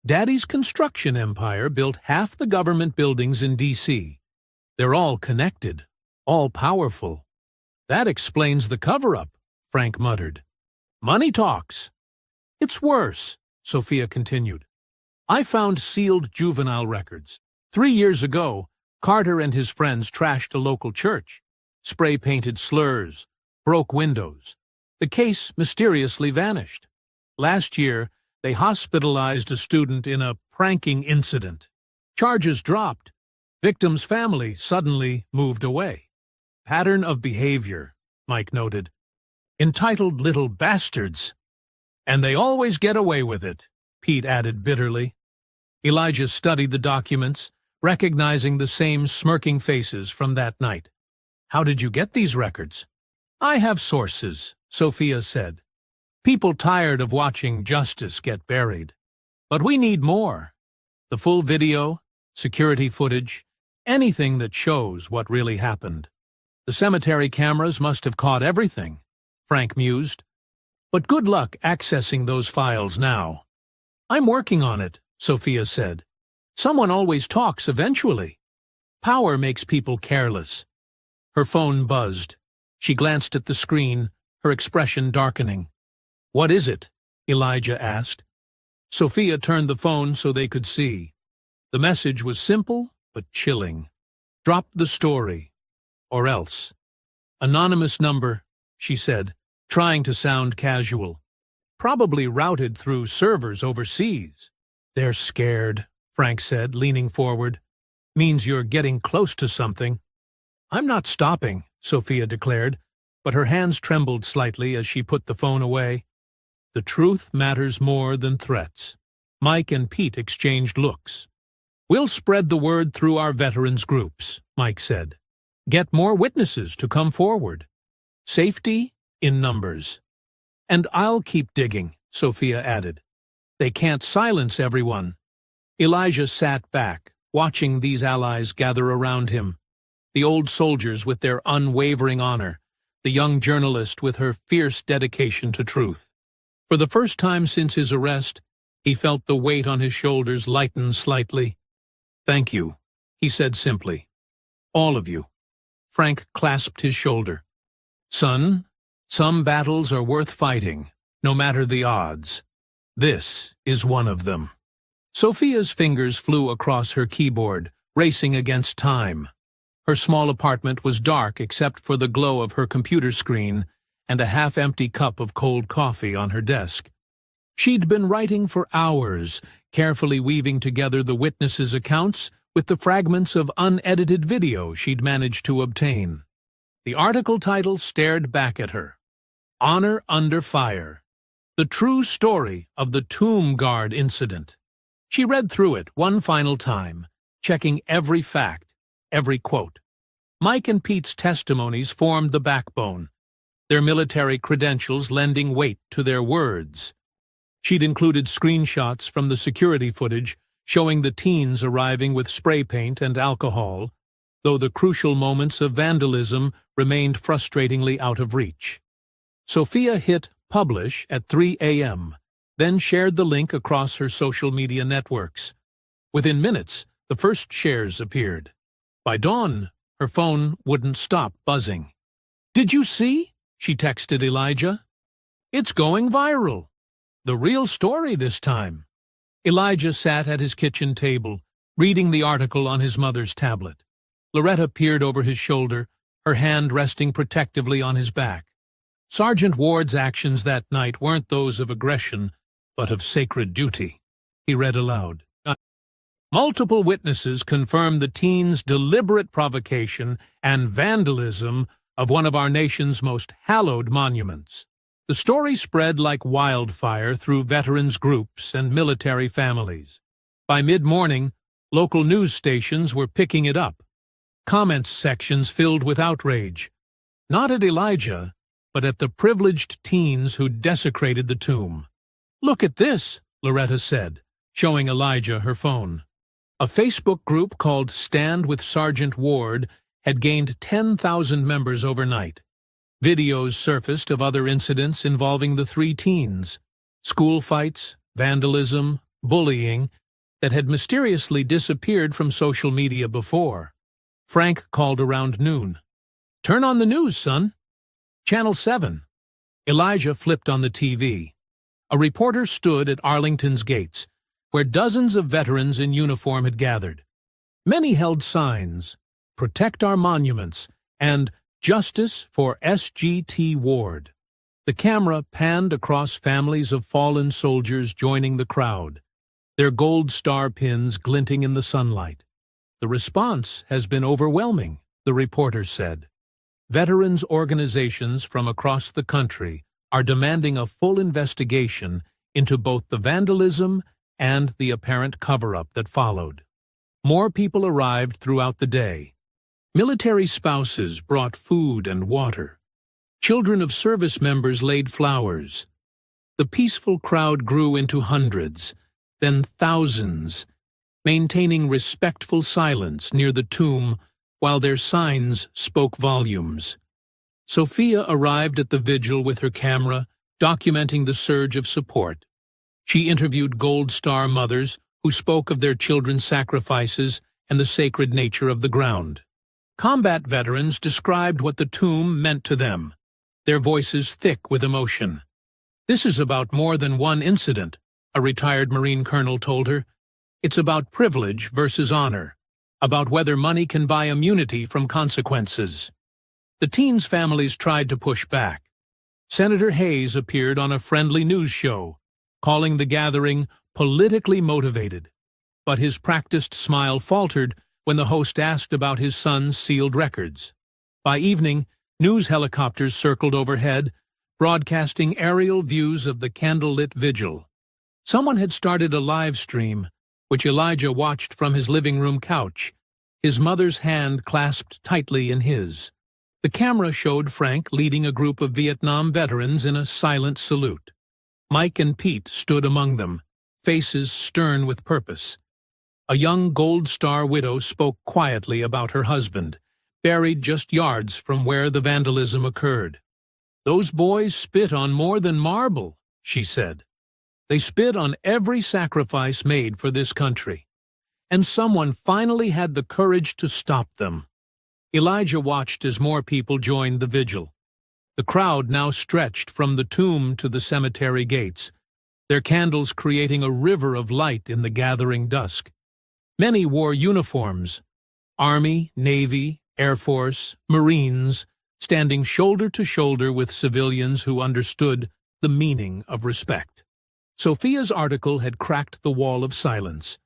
Daddy's construction empire built half the government buildings in D.C. They're all connected, all powerful. That explains the cover-up, Frank muttered. Money talks. It's worse, Sophia continued. I found sealed juvenile records. 3 years ago, Carter and his friends trashed a local church, spray-painted slurs, broke windows. The case mysteriously vanished. Last year, they hospitalized a student in a pranking incident. Charges dropped. Victim's family suddenly moved away. Pattern of behavior, Mike noted. Entitled little bastards. And they always get away with it, Pete added bitterly. Elijah studied the documents, recognizing the same smirking faces from that night. How did you get these records? I have sources, Sophia said. People tired of watching justice get buried. But we need more. The full video, security footage, anything that shows what really happened. The cemetery cameras must have caught everything, Frank mused. But good luck accessing those files now. I'm working on it, Sophia said. Someone always talks eventually. Power makes people careless. Her phone buzzed. She glanced at the screen, her expression darkening. What is it? Elijah asked. Sophia turned the phone so they could see. The message was simple but chilling. Drop the story. Or else. Anonymous number, she said, trying to sound casual. Probably routed through servers overseas. They're scared, Frank said, leaning forward. Means you're getting close to something. I'm not stopping, Sophia declared, but her hands trembled slightly as she put the phone away. The truth matters more than threats. Mike and Pete exchanged looks. We'll spread the word through our veterans groups, Mike said. Get more witnesses to come forward. Safety in numbers. And I'll keep digging, Sophia added. They can't silence everyone. Elijah sat back, watching these allies gather around him. The old soldiers with their unwavering honor, the young journalist with her fierce dedication to truth. For the first time since his arrest, he felt the weight on his shoulders lighten slightly. Thank you, he said simply. All of you. Frank clasped his shoulder. Son, some battles are worth fighting, no matter the odds. This is one of them. Sophia's fingers flew across her keyboard, racing against time. Her small apartment was dark except for the glow of her computer screen and a half-empty cup of cold coffee on her desk. She'd been writing for hours, carefully weaving together the witnesses' accounts with the fragments of unedited video she'd managed to obtain. The article title stared back at her. Honor Under Fire. The true story of the Tomb Guard incident. She read through it one final time, checking every fact, every quote. Mike and Pete's testimonies formed the backbone, their military credentials lending weight to their words. She'd included screenshots from the security footage showing the teens arriving with spray paint and alcohol, though the crucial moments of vandalism remained frustratingly out of reach. Sophia hit publish at 3 a.m., then shared the link across her social media networks. Within minutes, the first shares appeared. By dawn, her phone wouldn't stop buzzing. Did you see? She texted Elijah. It's going viral. The real story this time. Elijah sat at his kitchen table, reading the article on his mother's tablet. Loretta peered over his shoulder, her hand resting protectively on his back. Sergeant Ward's actions that night weren't those of aggression, but of sacred duty. He read aloud. Multiple witnesses confirmed the teens' deliberate provocation and vandalism of one of our nation's most hallowed monuments. The story spread like wildfire through veterans groups and military families. By mid-morning, Local news stations were picking it up. Comments sections filled with outrage. Not at Elijah, but at the privileged teens who desecrated the tomb. "Look at this," Loretta said, showing Elijah her phone. A Facebook group called Stand with Sergeant Ward had gained 10,000 members overnight. Videos surfaced of other incidents involving the three teens: school fights, vandalism, bullying, that had mysteriously disappeared from social media before. Frank called around noon. "Turn on the news, son." Channel 7. Elijah flipped on the TV. A reporter stood at Arlington's gates, where dozens of veterans in uniform had gathered. Many held signs, "Protect our monuments," and "Justice for SGT Ward." The camera panned across families of fallen soldiers joining the crowd, their gold star pins glinting in the sunlight. "The response has been overwhelming," the reporter said. Veterans organizations from across the country are demanding a full investigation into both the vandalism and the apparent cover-up that followed. More people arrived throughout the day. Military spouses brought food and water. Children of service members laid flowers. The peaceful crowd grew into hundreds, then thousands, maintaining respectful silence near the tomb while their signs spoke volumes. Sophia arrived at the vigil with her camera, documenting the surge of support. She interviewed Gold Star mothers who spoke of their children's sacrifices and the sacred nature of the ground. Combat veterans described what the tomb meant to them, their voices thick with emotion. "This is about more than one incident," a retired Marine colonel told her. "It's about privilege versus honor, about whether money can buy immunity from consequences." The teens' families tried to push back. Senator Hayes appeared on a friendly news show, calling the gathering politically motivated. But his practiced smile faltered when the host asked about his son's sealed records. By evening, news helicopters circled overhead, broadcasting aerial views of the candlelit vigil. Someone had started a live stream, which Elijah watched from his living room couch, his mother's hand clasped tightly in his. The camera showed Frank leading a group of Vietnam veterans in a silent salute. Mike and Pete stood among them, faces stern with purpose. A young Gold Star widow spoke quietly about her husband, buried just yards from where the vandalism occurred. "Those boys spit on more than marble," she said. "They spit on every sacrifice made for this country. And someone finally had the courage to stop them." Elijah watched as more people joined the vigil. The crowd now stretched from the tomb to the cemetery gates, their candles creating a river of light in the gathering dusk. Many wore uniforms: Army, Navy, Air Force, Marines, standing shoulder to shoulder with civilians who understood the meaning of respect. Sophia's article had cracked the wall of silence.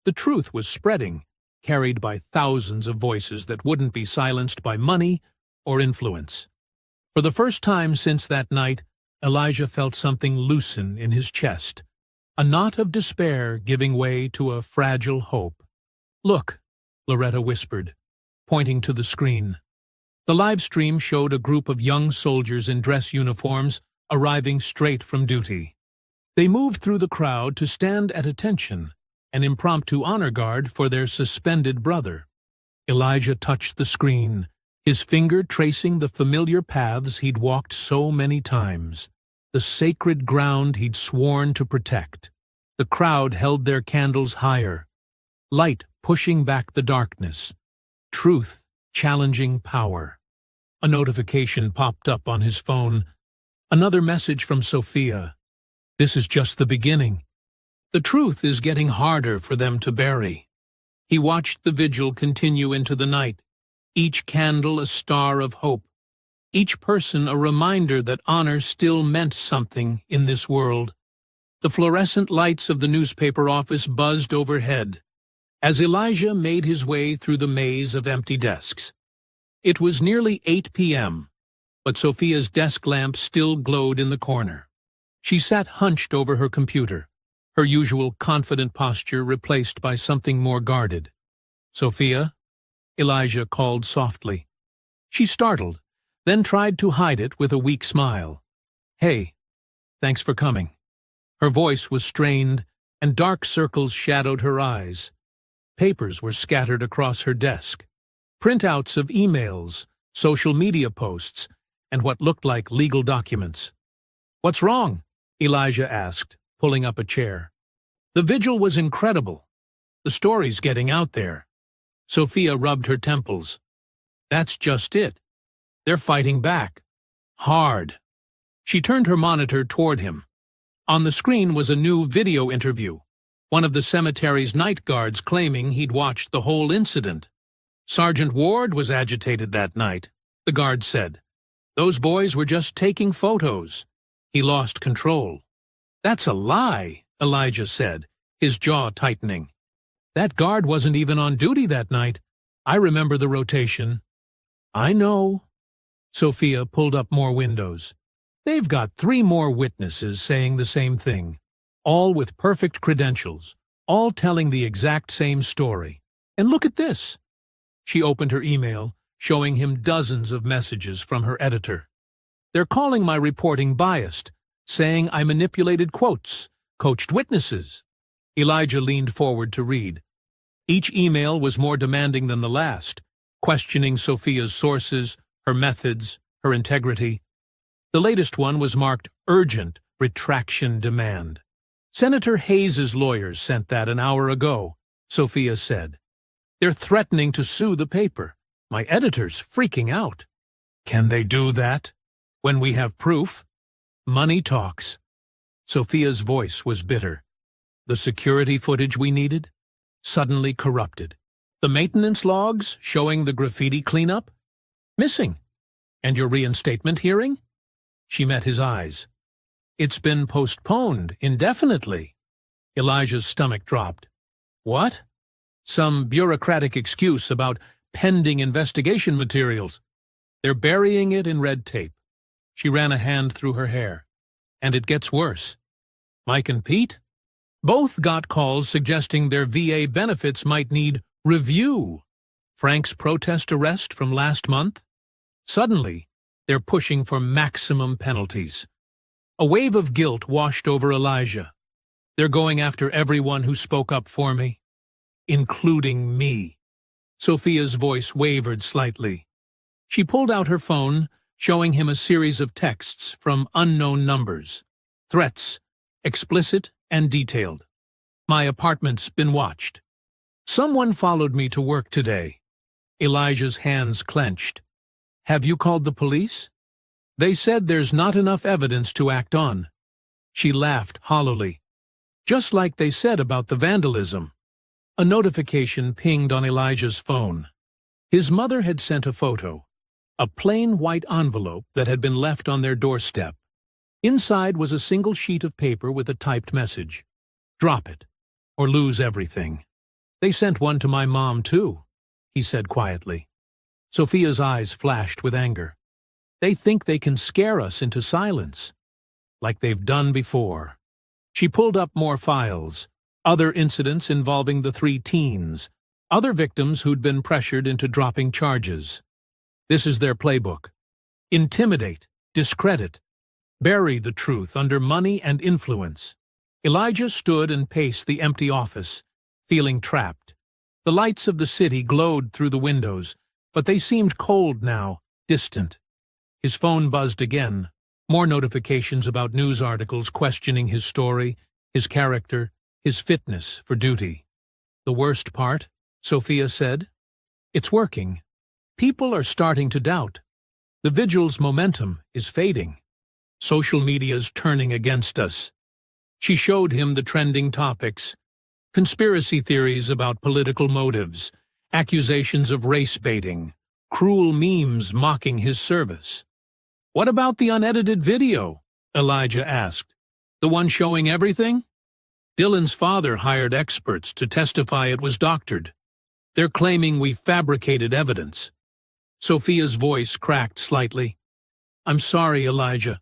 The truth was spreading, carried by thousands of voices that wouldn't be silenced by money or influence. For the first time since that night, Elijah felt something loosen in his chest, a knot of despair giving way to a fragile hope. "Look," Loretta whispered, pointing to the screen. The live stream showed a group of young soldiers in dress uniforms arriving straight from duty. They moved through the crowd to stand at attention, an impromptu honor guard for their suspended brother. Elijah touched the screen, his finger tracing the familiar paths he'd walked so many times, the sacred ground he'd sworn to protect. The crowd held their candles higher, light pushing back the darkness, truth challenging power. A notification popped up on his phone. Another message from Sophia. "This is just the beginning. The truth is getting harder for them to bury." He watched the vigil continue into the night, each candle a star of hope, each person a reminder that honor still meant something in this world. The fluorescent lights of the newspaper office buzzed overhead as Elijah made his way through the maze of empty desks. It was nearly 8 p.m., but Sophia's desk lamp still glowed in the corner. She sat hunched over her computer, her usual confident posture replaced by something more guarded. "Sophia?" Elijah called softly. She startled, then tried to hide it with a weak smile. "Hey, thanks for coming." Her voice was strained, and dark circles shadowed her eyes. Papers were scattered across her desk. Printouts of emails, social media posts, and what looked like legal documents. "What's wrong?" Elijah asked, pulling up a chair. "The vigil was incredible. The story's getting out there." Sophia rubbed her temples. "That's just it. They're fighting back. Hard." She turned her monitor toward him. On the screen was a new video interview, one of the cemetery's night guards claiming he'd watched the whole incident. "Sergeant Ward was agitated that night," the guard said. "Those boys were just taking photos. He lost control." "That's a lie," Elijah said, his jaw tightening. "That guard wasn't even on duty that night. I remember the rotation." "I know." Sophia pulled up more windows. "They've got 3 more witnesses saying the same thing, all with perfect credentials, all telling the exact same story. And look at this." She opened her email, showing him dozens of messages from her editor. "They're calling my reporting biased, saying I manipulated quotes, coached witnesses." Elijah leaned forward to read. Each email was more demanding than the last, questioning Sophia's sources, her methods, her integrity. The latest one was marked Urgent Retraction Demand. "Senator Hayes's lawyers sent that an hour ago," Sophia said. "They're threatening to sue the paper. My editor's freaking out." "Can they do that? When we have proof?" "Money talks." Sophia's voice was bitter. "The security footage we needed? Suddenly corrupted. The maintenance logs showing the graffiti cleanup? Missing. And your reinstatement hearing?" She met his eyes. "It's been postponed indefinitely." Elijah's stomach dropped. "What?" "Some bureaucratic excuse about pending investigation materials. They're burying it in red tape." She ran a hand through her hair. "And it gets worse. Mike and Pete? Both got calls suggesting their VA benefits might need review. Frank's protest arrest from last month? Suddenly, they're pushing for maximum penalties." A wave of guilt washed over Elijah. "They're going after everyone who spoke up for me, including me." Sophia's voice wavered slightly. She pulled out her phone, showing him a series of texts from unknown numbers. Threats, explicit and detailed. "My apartment's been watched. Someone followed me to work today." Elijah's hands clenched. "Have you called the police?" "They said there's not enough evidence to act on." She laughed hollowly. "Just like they said about the vandalism." A notification pinged on Elijah's phone. His mother had sent a photo, a plain white envelope that had been left on their doorstep. Inside was a single sheet of paper with a typed message. "Drop it, or lose everything." "They sent one to my mom, too," he said quietly. Sophia's eyes flashed with anger. "They think they can scare us into silence, like they've done before." She pulled up more files, other incidents involving the 3 teens, other victims who'd been pressured into dropping charges. This is their playbook. Intimidate, discredit, bury the truth under money and influence. Elijah stood and paced the empty office, feeling trapped. The lights of the city glowed through the windows, but they seemed cold now, distant. His phone buzzed again, more notifications about news articles questioning his story, his character, his fitness for duty. "The worst part," Sophia said, "it's working. People are starting to doubt. The vigil's momentum is fading. Social media's turning against us." She showed him the trending topics: conspiracy theories about political motives, accusations of race baiting, cruel memes mocking his service. "What about the unedited video?" Elijah asked. "The one showing everything?" "Dylan's father hired experts to testify it was doctored. They're claiming we fabricated evidence." Sophia's voice cracked slightly. "I'm sorry, Elijah.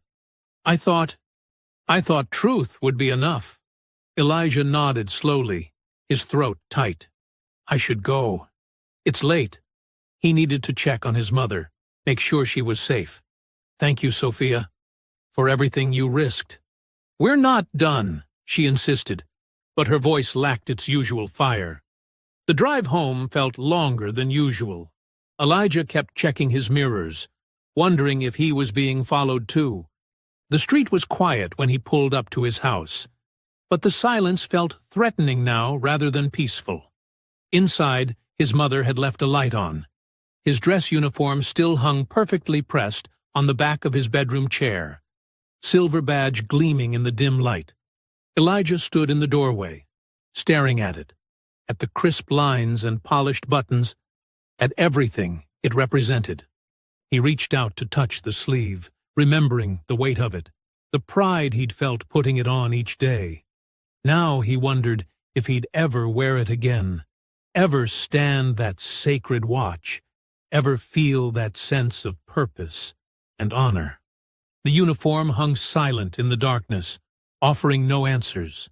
I thought truth would be enough." Elijah nodded slowly, his throat tight. I should go. It's late. He needed to check on his mother, make sure she was safe. Thank you, Sophia, for everything you risked. We're not done, she insisted, but her voice lacked its usual fire. The drive home felt longer than usual. Elijah kept checking his mirrors, wondering if he was being followed too. The street was quiet when he pulled up to his house, but the silence felt threatening now rather than peaceful. Inside, his mother had left a light on. His dress uniform still hung perfectly pressed on the back of his bedroom chair, silver badge gleaming in the dim light. Elijah stood in the doorway, staring at it, at the crisp lines and polished buttons, at everything it represented. He reached out to touch the sleeve, remembering the weight of it, the pride he'd felt putting it on each day. Now he wondered if he'd ever wear it again, ever stand that sacred watch, ever feel that sense of purpose and honor. The uniform hung silent in the darkness, offering no answers.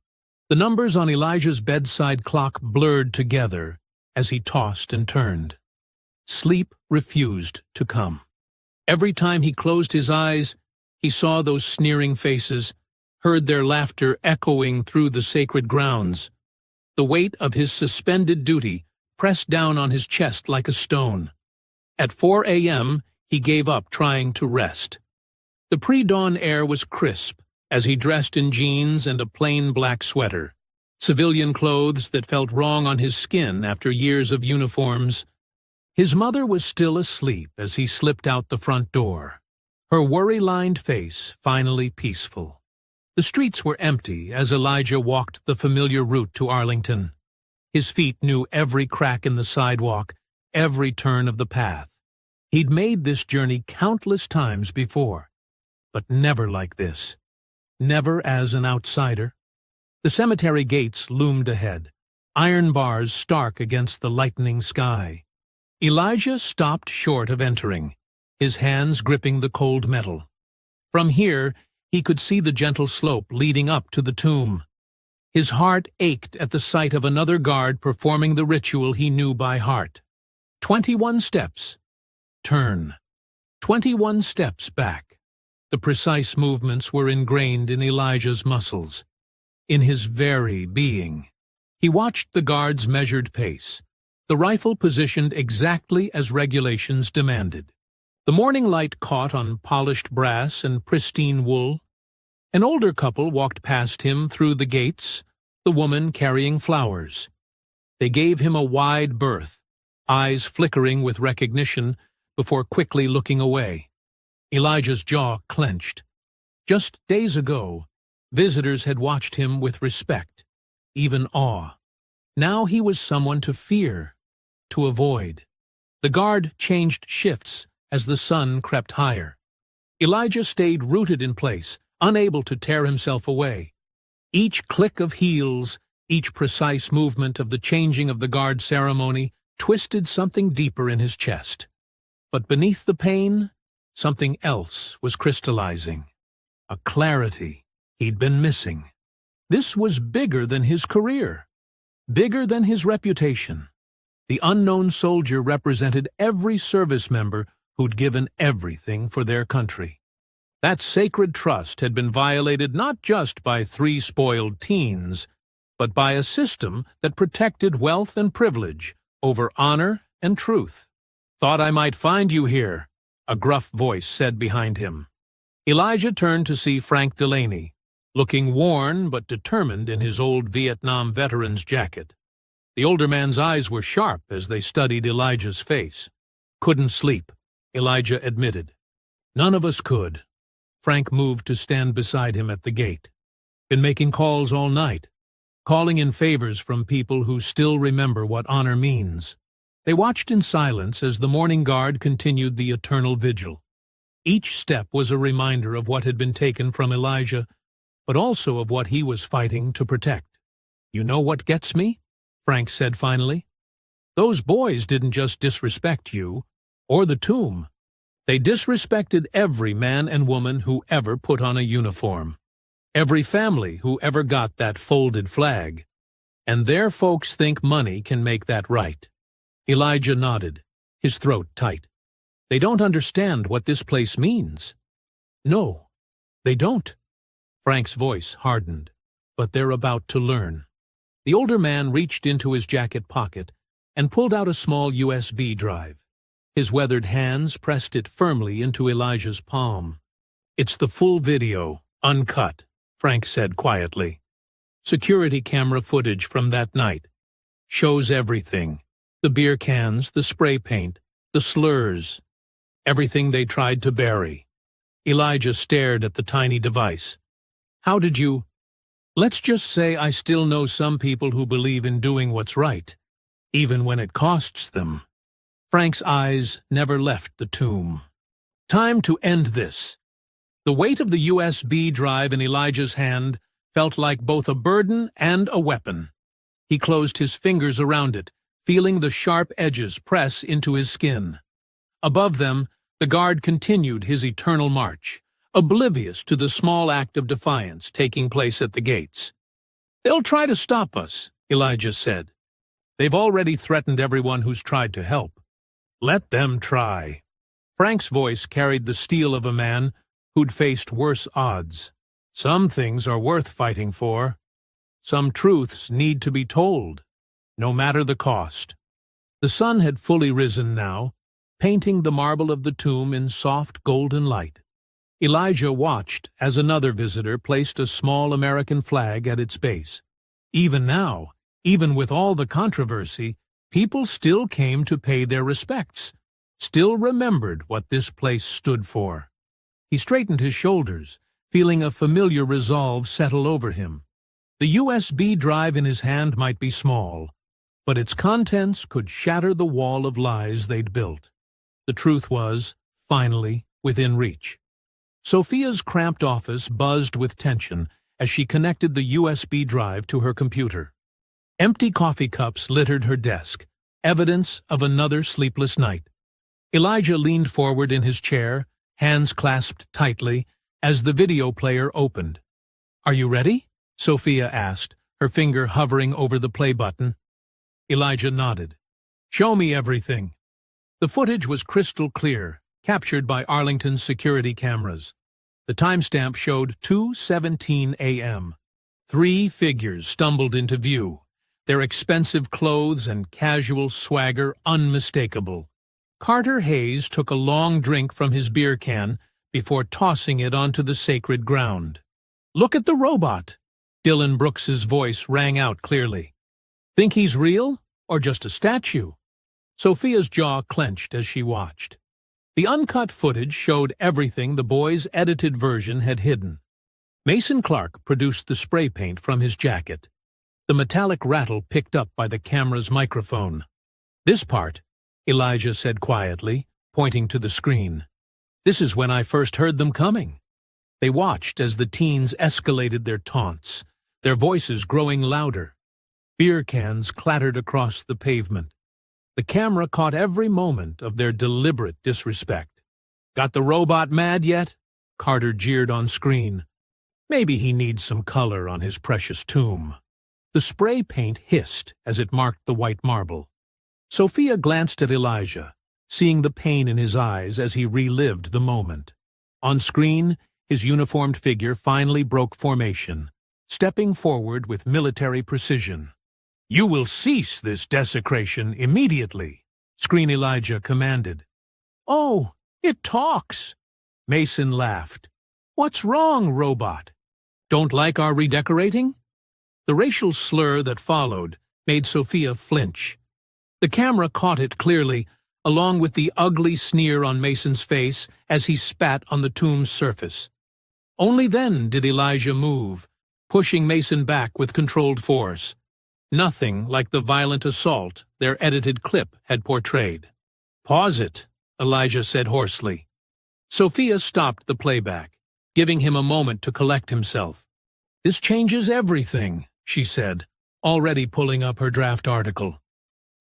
The numbers on Elijah's bedside clock blurred together as he tossed and turned. Sleep refused to come. Every time he closed his eyes, he saw those sneering faces, heard their laughter echoing through the sacred grounds. The weight of his suspended duty pressed down on his chest like a stone. At 4 a.m., he gave up trying to rest. The pre-dawn air was crisp as he dressed in jeans and a plain black sweater, civilian clothes that felt wrong on his skin after years of uniforms. His mother was still asleep as he slipped out the front door, her worry-lined face finally peaceful. The streets were empty as Elijah walked the familiar route to Arlington. His feet knew every crack in the sidewalk, every turn of the path. He'd made this journey countless times before, but never like this. Never as an outsider. The cemetery gates loomed ahead, iron bars stark against the lightening sky. Elijah stopped short of entering, his hands gripping the cold metal. From here, he could see the gentle slope leading up to the tomb. His heart ached at the sight of another guard performing the ritual he knew by heart. 21 steps. Turn. 21 steps back. The precise movements were ingrained in Elijah's muscles, in his very being. He watched the guard's measured pace, the rifle positioned exactly as regulations demanded. The morning light caught on polished brass and pristine wool. An older couple walked past him through the gates, the woman carrying flowers. They gave him a wide berth, eyes flickering with recognition before quickly looking away. Elijah's jaw clenched. Just days ago, visitors had watched him with respect, even awe. Now he was someone to fear, to avoid. The guard changed shifts as the sun crept higher. Elijah stayed rooted in place, unable to tear himself away. Each click of heels, each precise movement of the changing of the guard ceremony twisted something deeper in his chest. But beneath the pain, something else was crystallizing. A clarity he'd been missing. This was bigger than his career, bigger than his reputation. The unknown soldier represented every service member who'd given everything for their country. That sacred trust had been violated not just by 3 spoiled teens, but by a system that protected wealth and privilege over honor and truth. "Thought I might find you here," a gruff voice said behind him. Elijah turned to see Frank Delaney, looking worn but determined in his old Vietnam veteran's jacket. The older man's eyes were sharp as they studied Elijah's face. "Couldn't sleep," Elijah admitted. "None of us could." Frank moved to stand beside him at the gate. "Been making calls all night, calling in favors from people who still remember what honor means." They watched in silence as the morning guard continued the eternal vigil. Each step was a reminder of what had been taken from Elijah, but also of what he was fighting to protect. "You know what gets me?" Frank said finally. "Those boys didn't just disrespect you, or the tomb. They disrespected every man and woman who ever put on a uniform. Every family who ever got that folded flag. And their folks think money can make that right. Elijah nodded, his throat tight. They don't understand what this place means. No, they don't. Frank's voice hardened, but they're about to learn. The older man reached into his jacket pocket and pulled out a small USB drive. His weathered hands pressed it firmly into Elijah's palm. It's the full video, uncut, Frank said quietly. Security camera footage from that night. Shows everything. The beer cans, the spray paint, the slurs. Everything they tried to bury. Elijah stared at the tiny device. How did you... Let's just say I still know some people who believe in doing what's right, even when it costs them. Frank's eyes never left the tomb. Time to end this. The weight of the USB drive in Elijah's hand felt like both a burden and a weapon. He closed his fingers around it, feeling the sharp edges press into his skin. Above them, the guard continued his eternal march, oblivious to the small act of defiance taking place at the gates. They'll try to stop us, Elijah said. They've already threatened everyone who's tried to help. Let them try. Frank's voice carried the steel of a man who'd faced worse odds. Some things are worth fighting for. Some truths need to be told, no matter the cost. The sun had fully risen now, painting the marble of the tomb in soft golden light. Elijah watched as another visitor placed a small American flag at its base. Even now, even with all the controversy, people still came to pay their respects, still remembered what this place stood for. He straightened his shoulders, feeling a familiar resolve settle over him. The USB drive in his hand might be small, but its contents could shatter the wall of lies they'd built. The truth was, finally, within reach. Sophia's cramped office buzzed with tension as she connected the USB drive to her computer. Empty coffee cups littered her desk, evidence of another sleepless night. Elijah leaned forward in his chair, hands clasped tightly, as the video player opened. Are you ready? Sophia asked, her finger hovering over the play button. Elijah nodded. Show me everything. The footage was crystal clear, captured by Arlington's security cameras. The timestamp showed 2:17 a.m. 3 figures stumbled into view, their expensive clothes and casual swagger unmistakable. Carter Hayes took a long drink from his beer can before tossing it onto the sacred ground. Look at the robot! Dylan Brooks's voice rang out clearly. Think he's real, or just a statue? Sophia's jaw clenched as she watched. The uncut footage showed everything the boys' edited version had hidden. Mason Clark produced the spray paint from his jacket. The metallic rattle picked up by the camera's microphone. This part, Elijah said quietly, pointing to the screen. This is when I first heard them coming. They watched as the teens escalated their taunts, their voices growing louder. Beer cans clattered across the pavement. The camera caught every moment of their deliberate disrespect. Got the robot mad yet? Carter jeered on screen. Maybe he needs some color on his precious tomb. The spray paint hissed as it marked the white marble. Sophia glanced at Elijah, seeing the pain in his eyes as he relived the moment. On screen, his uniformed figure finally broke formation, stepping forward with military precision. You will cease this desecration immediately, Screen Elijah commanded. Oh, it talks. Mason laughed. What's wrong, robot? Don't like our redecorating? The racial slur that followed made Sophia flinch. The camera caught it clearly, along with the ugly sneer on Mason's face as he spat on the tomb's surface. Only then did Elijah move, pushing Mason back with controlled force. Nothing like the violent assault their edited clip had portrayed. Pause it, Elijah said hoarsely. Sophia stopped the playback, giving him a moment to collect himself. This changes everything, she said, already pulling up her draft article.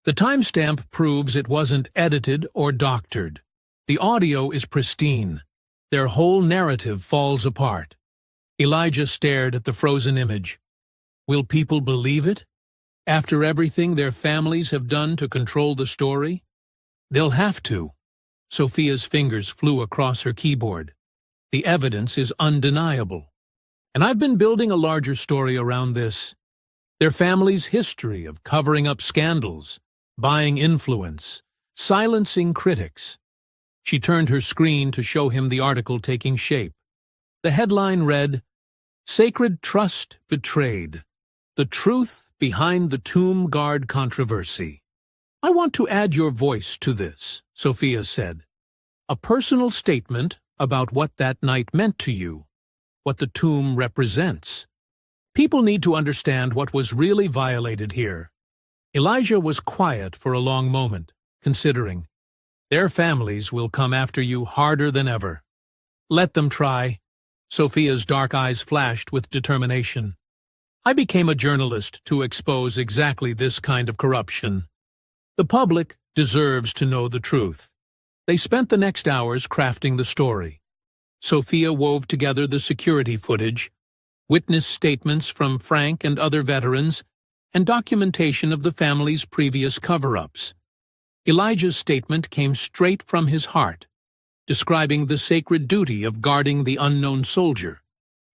The timestamp proves it wasn't edited or doctored. The audio is pristine. Their whole narrative falls apart. Elijah stared at the frozen image. Will people believe it? After everything their families have done to control the story? They'll have to. Sophia's fingers flew across her keyboard. The evidence is undeniable. And I've been building a larger story around this. Their family's history of covering up scandals, buying influence, silencing critics. She turned her screen to show him the article taking shape. The headline read, "Sacred Trust Betrayed. The Truth Behind the Tomb Guard Controversy." "I want to add your voice to this," Sophia said. "A personal statement about what that night meant to you, what the tomb represents. People need to understand what was really violated here." Elijah was quiet for a long moment, considering. "Their families will come after you harder than ever." "Let them try." Sophia's dark eyes flashed with determination. "I became a journalist to expose exactly this kind of corruption. The public deserves to know the truth." They spent the next hours crafting the story. Sophia wove together the security footage, witness statements from Frank and other veterans, and documentation of the family's previous cover-ups. Elijah's statement came straight from his heart, describing the sacred duty of guarding the unknown soldier,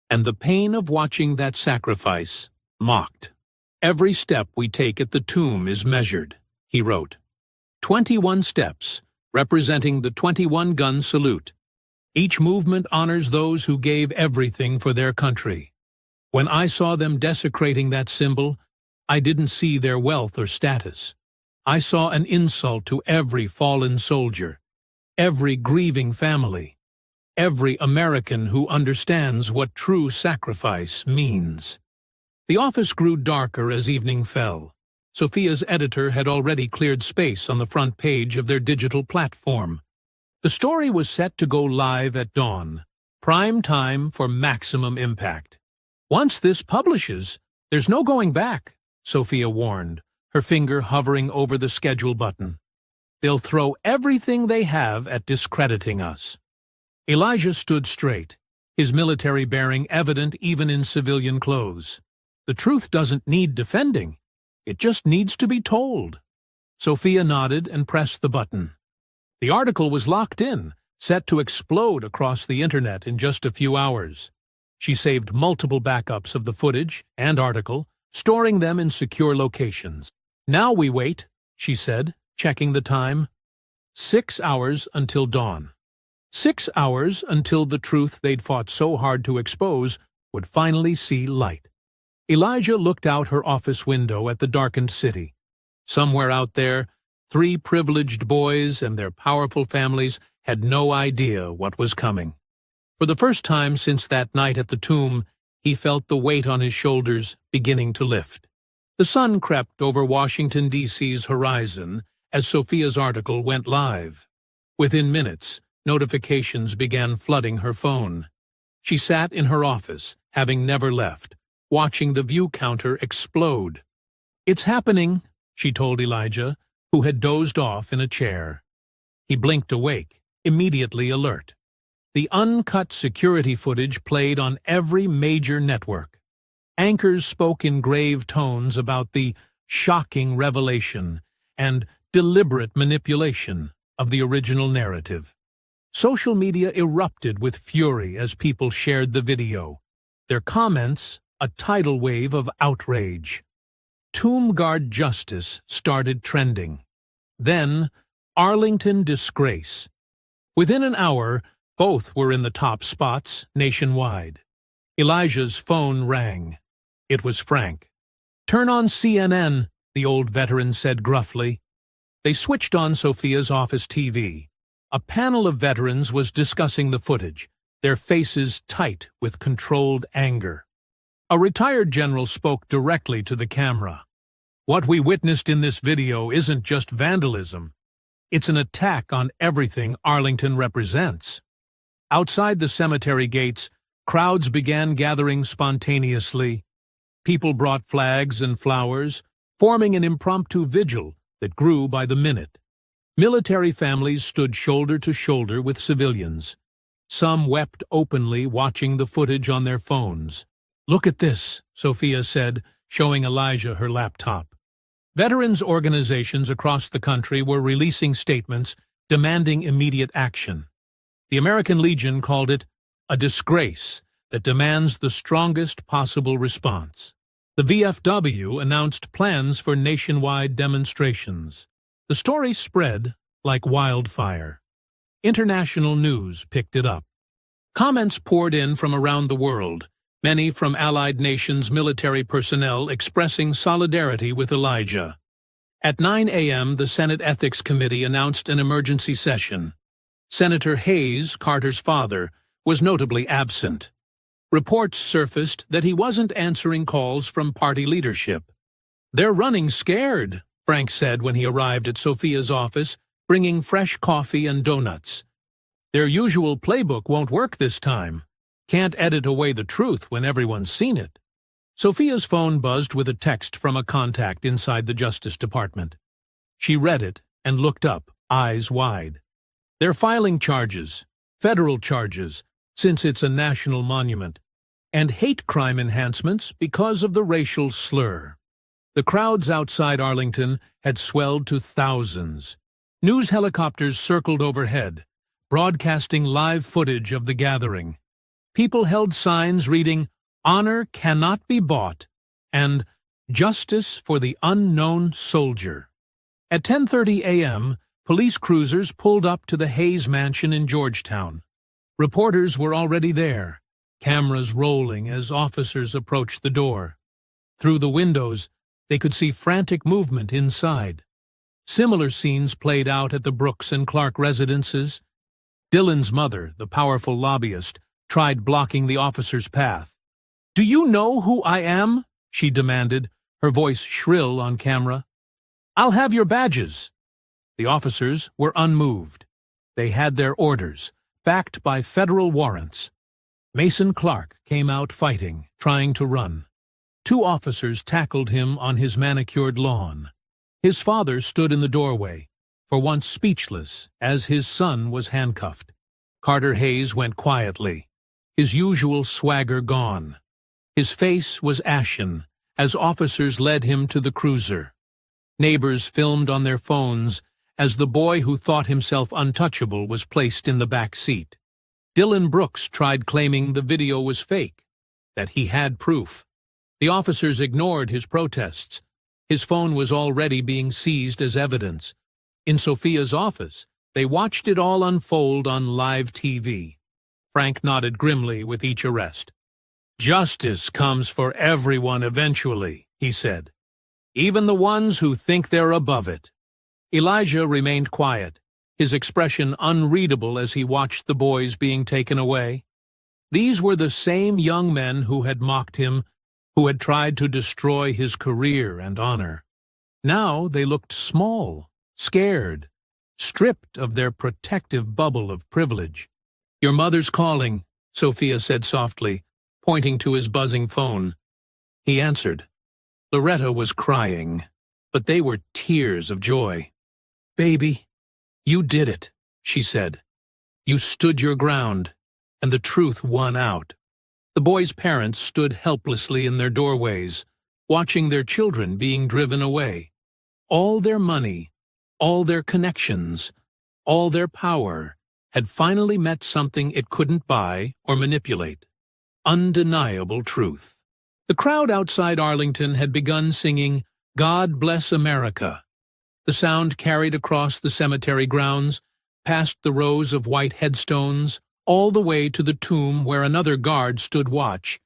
and the pain of watching that sacrifice mocked. "Every step we take at the tomb is measured," he wrote. 21 steps, representing the 21-gun salute. Each movement honors those who gave everything for their country. When I saw them desecrating that symbol, I didn't see their wealth or status. I saw an insult to every fallen soldier, every grieving family, every American who understands what true sacrifice means. The office grew darker as evening fell. Sophia's editor had already cleared space on the front page of their digital platform. The story was set to go live at dawn, prime time for maximum impact. "Once this publishes, there's no going back," Sophia warned, her finger hovering over the schedule button. "They'll throw everything they have at discrediting us." Elijah stood straight, his military bearing evident even in civilian clothes. "The truth doesn't need defending. It just needs to be told." Sophia nodded and pressed the button. The article was locked in, set to explode across the internet in just a few hours. She saved multiple backups of the footage and article, storing them in secure locations. "Now we wait," she said, checking the time. 6 hours until dawn. 6 hours until the truth they'd fought so hard to expose would finally see light. Elijah looked out her office window at the darkened city. Somewhere out there, 3 privileged boys and their powerful families had no idea what was coming. For the first time since that night at the tomb, he felt the weight on his shoulders beginning to lift. The sun crept over Washington, D.C.'s horizon as Sophia's article went live. Within minutes, notifications began flooding her phone. She sat in her office, having never left, watching the view counter explode. "It's happening," she told Elijah, who had dozed off in a chair. He blinked awake, immediately alert. The uncut security footage played on every major network. Anchors spoke in grave tones about the shocking revelation and deliberate manipulation of the original narrative. Social media erupted with fury as people shared the video, their comments a tidal wave of outrage. Tomb Guard justice started trending. Then, Arlington disgrace. Within an hour, both were in the top spots nationwide. Elijah's phone rang. It was Frank. "Turn on CNN," the old veteran said gruffly. They switched on Sophia's office TV. A panel of veterans was discussing the footage, their faces tight with controlled anger. A retired general spoke directly to the camera. "What we witnessed in this video isn't just vandalism. It's an attack on everything Arlington represents." Outside the cemetery gates, crowds began gathering spontaneously. People brought flags and flowers, forming an impromptu vigil that grew by the minute. Military families stood shoulder to shoulder with civilians. Some wept openly, watching the footage on their phones. "Look at this," Sophia said, showing Elijah her laptop. Veterans organizations across the country were releasing statements demanding immediate action. The American Legion called it a disgrace that demands the strongest possible response. The VFW announced plans for nationwide demonstrations. The story spread like wildfire. International news picked it up. Comments poured in from around the world, many from Allied nations' military personnel expressing solidarity with Elijah. At 9 a.m., the Senate Ethics Committee announced an emergency session. Senator Hayes, Carter's father, was notably absent. Reports surfaced that he wasn't answering calls from party leadership. "They're running scared," Frank said when he arrived at Sophia's office, bringing fresh coffee and donuts. "Their usual playbook won't work this time. Can't edit away the truth when everyone's seen it." Sophia's phone buzzed with a text from a contact inside the Justice Department. She read it and looked up, eyes wide. "They're filing charges, federal charges, since it's a national monument, and hate crime enhancements because of the racial slur." The crowds outside Arlington had swelled to thousands. News helicopters circled overhead, broadcasting live footage of the gathering. People held signs reading, "Honor cannot be bought," and "Justice for the unknown soldier." At 10:30 a.m., police cruisers pulled up to the Hayes Mansion in Georgetown. Reporters were already there, cameras rolling as officers approached the door. Through the windows, they could see frantic movement inside. Similar scenes played out at the Brooks and Clark residences. Dylan's mother, the powerful lobbyist, tried blocking the officer's path. "Do you know who I am?" she demanded, her voice shrill on camera. "I'll have your badges." The officers were unmoved. They had their orders, backed by federal warrants. Mason Clark came out fighting, trying to run. Two officers tackled him on his manicured lawn. His father stood in the doorway, for once speechless, as his son was handcuffed. Carter Hayes went quietly, his usual swagger gone. His face was ashen as officers led him to the cruiser. Neighbors filmed on their phones as the boy who thought himself untouchable was placed in the back seat. Dylan Brooks tried claiming the video was fake, that he had proof. The officers ignored his protests. His phone was already being seized as evidence. In Sophia's office, they watched it all unfold on live TV. Frank nodded grimly with each arrest. "Justice comes for everyone eventually," he said. "Even the ones who think they're above it." Elijah remained quiet, his expression unreadable as he watched the boys being taken away. These were the same young men who had mocked him, who had tried to destroy his career and honor. Now they looked small, scared, stripped of their protective bubble of privilege. "Your mother's calling," Sophia said softly, pointing to his buzzing phone. He answered. Loretta was crying, but they were tears of joy. "Baby, you did it," she said. "You stood your ground, and the truth won out." The boys' parents stood helplessly in their doorways, watching their children being driven away. All their money, all their connections, all their power had finally met something it couldn't buy or manipulate. Undeniable truth. The crowd outside Arlington had begun singing, "God Bless America." The sound carried across the cemetery grounds, past the rows of white headstones, all the way to the tomb where another guard stood watch,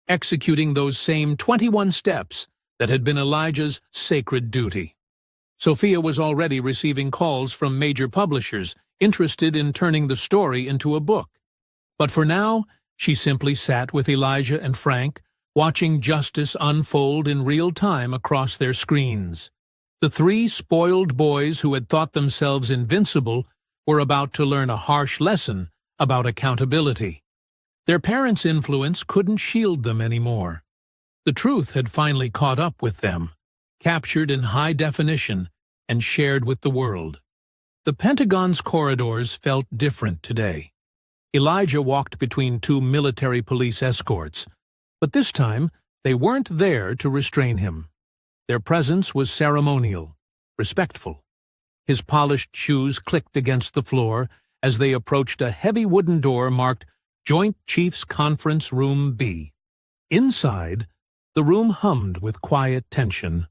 executing those same 21 steps that had been Elijah's sacred duty. Sophia was already receiving calls from major publishers interested in turning the story into a book. But for now, she simply sat with Elijah and Frank, watching justice unfold in real time across their screens. The three spoiled boys who had thought themselves invincible were about to learn a harsh lesson about accountability. Their parents' influence couldn't shield them anymore. The truth had finally caught up with them, captured in high definition and shared with the world. The Pentagon's corridors felt different today. Elijah walked between two military police escorts, but this time they weren't there to restrain him. Their presence was ceremonial, respectful. His polished shoes clicked against the floor as they approached a heavy wooden door marked Joint Chiefs Conference Room B. Inside, the room hummed with quiet tension.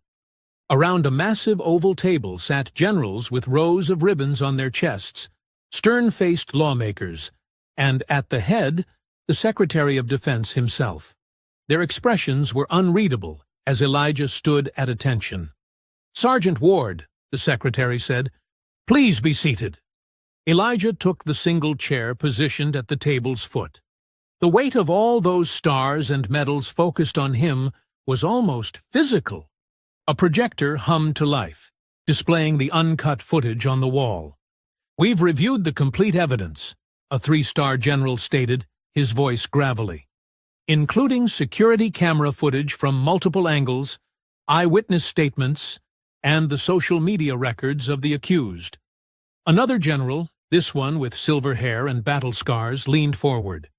Around a massive oval table sat generals with rows of ribbons on their chests, stern-faced lawmakers, and at the head, the Secretary of Defense himself. Their expressions were unreadable as Elijah stood at attention. "Sergeant Ward," the secretary said, "please be seated." Elijah took the single chair positioned at the table's foot. The weight of all those stars and medals focused on him was almost physical. A projector hummed to life, displaying the uncut footage on the wall. "We've reviewed the complete evidence," a three-star general stated, his voice gravelly, "including security camera footage from multiple angles, eyewitness statements, and the social media records of the accused." Another general, this one with silver hair and battle scars, leaned forward.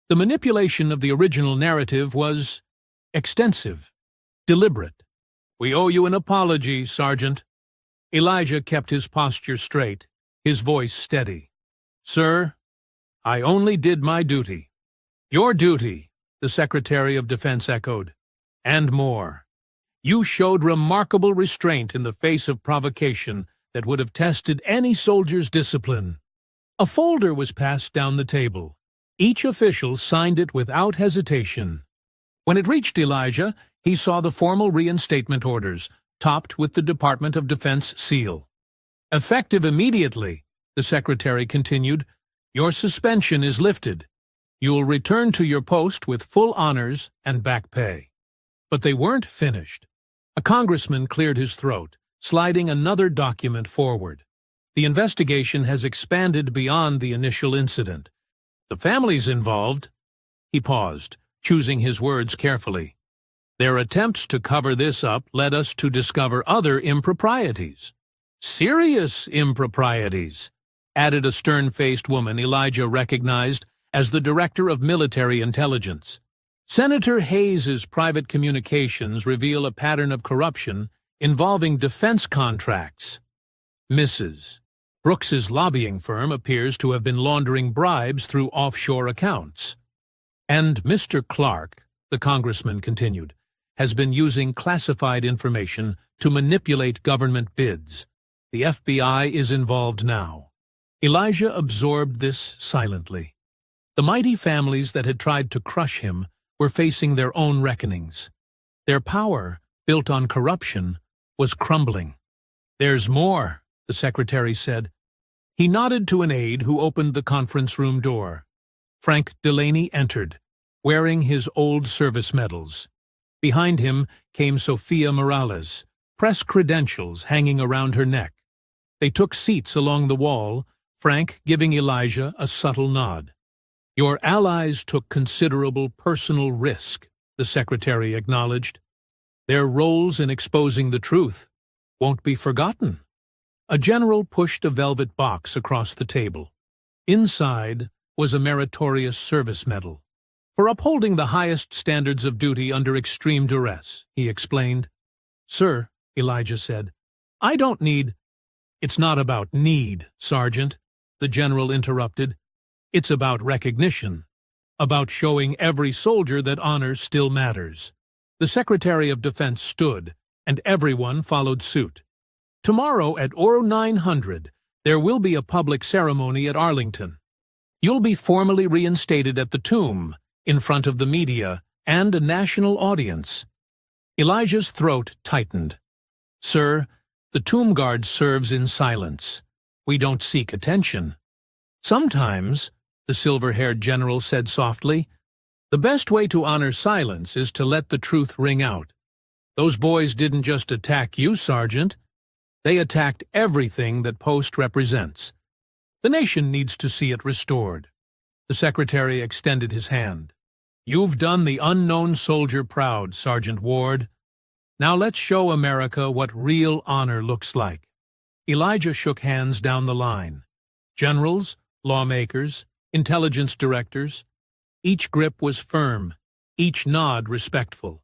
The manipulation of the original narrative was extensive, deliberate. "We owe you an apology, Sergeant." Elijah kept his posture straight, his voice steady. "Sir, I only did my duty." "Your duty," the Secretary of Defense echoed, "and more. You showed remarkable restraint in the face of provocation that would have tested any soldier's discipline." A folder was passed down the table. Each official signed it without hesitation. When it reached Elijah, he saw the formal reinstatement orders, topped with the Department of Defense seal. "Effective immediately," the Secretary continued, "your suspension is lifted. You'll return to your post with full honors and back pay." But they weren't finished. A congressman cleared his throat, sliding another document forward. "The investigation has expanded beyond the initial incident. The families involved—" He paused, choosing his words carefully. "Their attempts to cover this up led us to discover other improprieties. Serious improprieties," added a stern-faced woman Elijah recognized as the Director of Military Intelligence. "Senator Hayes's private communications reveal a pattern of corruption involving defense contracts. Mrs. Brooks's lobbying firm appears to have been laundering bribes through offshore accounts. And Mr. Clark," the congressman continued, "has been using classified information to manipulate government bids. The FBI is involved now." Elijah absorbed this silently. The mighty families that had tried to crush him were facing their own reckonings. Their power, built on corruption, was crumbling. "There's more," the secretary said. He nodded to an aide who opened the conference room door. Frank Delaney entered, wearing his old service medals. Behind him came Sophia Morales, press credentials hanging around her neck. They took seats along the wall, Frank giving Elijah a subtle nod. "Your allies took considerable personal risk," the secretary acknowledged. "Their roles in exposing the truth won't be forgotten." A general pushed a velvet box across the table. Inside was a meritorious service medal. "For upholding the highest standards of duty under extreme duress," he explained. "Sir," Elijah said, "I don't need—" "It's not about need, Sergeant," the general interrupted. "It's about recognition, about showing every soldier that honor still matters." The Secretary of Defense stood, and everyone followed suit. "Tomorrow at Oro 900, there will be a public ceremony at Arlington. You'll be formally reinstated at the tomb, in front of the media and a national audience." Elijah's throat tightened. "Sir, the tomb guard serves in silence. We don't seek attention." "Sometimes," the silver-haired general said softly, "the best way to honor silence is to let the truth ring out. Those boys didn't just attack you, Sergeant. They attacked everything that Post represents. The nation needs to see it restored." The secretary extended his hand. "You've done the unknown soldier proud, Sergeant Ward. Now let's show America what real honor looks like." Elijah shook hands down the line. Generals, lawmakers, intelligence directors. Each grip was firm, each nod respectful.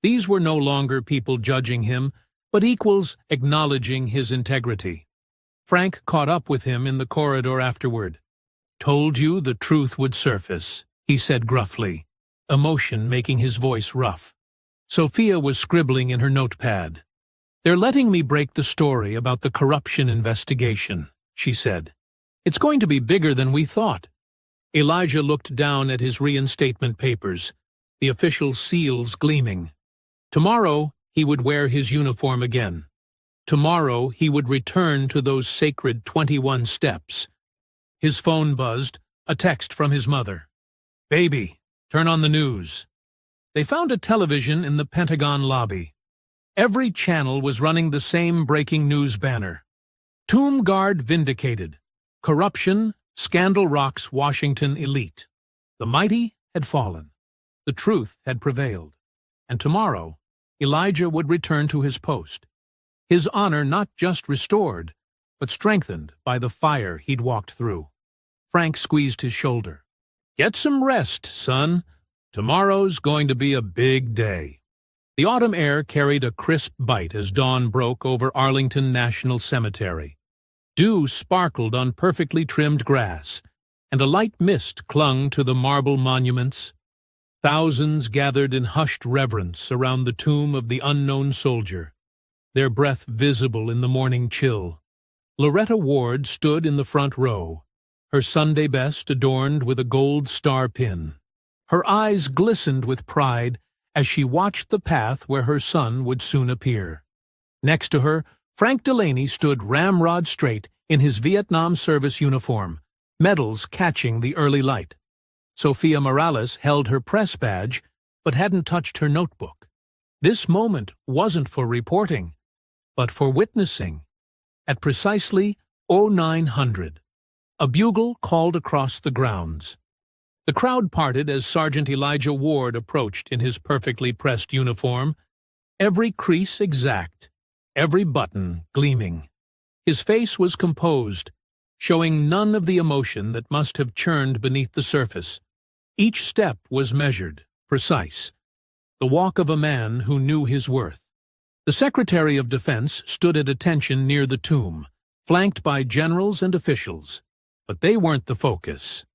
These were no longer people judging him, but equals acknowledging his integrity. Frank caught up with him in the corridor afterward. "Told you the truth would surface," he said gruffly, emotion making his voice rough. Sophia was scribbling in her notepad. "They're letting me break the story about the corruption investigation," she said. "It's going to be bigger than we thought." Elijah looked down at his reinstatement papers, the official seals gleaming. Tomorrow he would wear his uniform again. Tomorrow he would return to those sacred 21 steps. His phone buzzed, a text from his mother. "Baby, turn on the news." They found a television in the Pentagon lobby. Every channel was running the same breaking news banner. "Tomb Guard vindicated. Corruption, scandal rocks Washington elite. The mighty had fallen. The truth had prevailed. And tomorrow, Elijah would return to his post. His honor not just restored, but strengthened by the fire he'd walked through. Frank squeezed his shoulder. "Get some rest, son. Tomorrow's going to be a big day." The autumn air carried a crisp bite as dawn broke over Arlington National Cemetery. Dew sparkled on perfectly trimmed grass, and a light mist clung to the marble monuments. Thousands gathered in hushed reverence around the tomb of the unknown soldier, their breath visible in the morning chill. Loretta Ward stood in the front row, her Sunday best adorned with a gold star pin. Her eyes glistened with pride as she watched the path where her son would soon appear. Next to her, Frank Delaney stood ramrod straight in his Vietnam service uniform, medals catching the early light. Sophia Morales held her press badge, but hadn't touched her notebook. This moment wasn't for reporting, but for witnessing. At precisely 0900, a bugle called across the grounds. The crowd parted as Sergeant Elijah Ward approached in his perfectly pressed uniform, every crease exact, every button gleaming. His face was composed, showing none of the emotion that must have churned beneath the surface. Each step was measured, precise, the walk of a man who knew his worth. The Secretary of Defense stood at attention near the tomb, flanked by generals and officials, but they weren't the focus.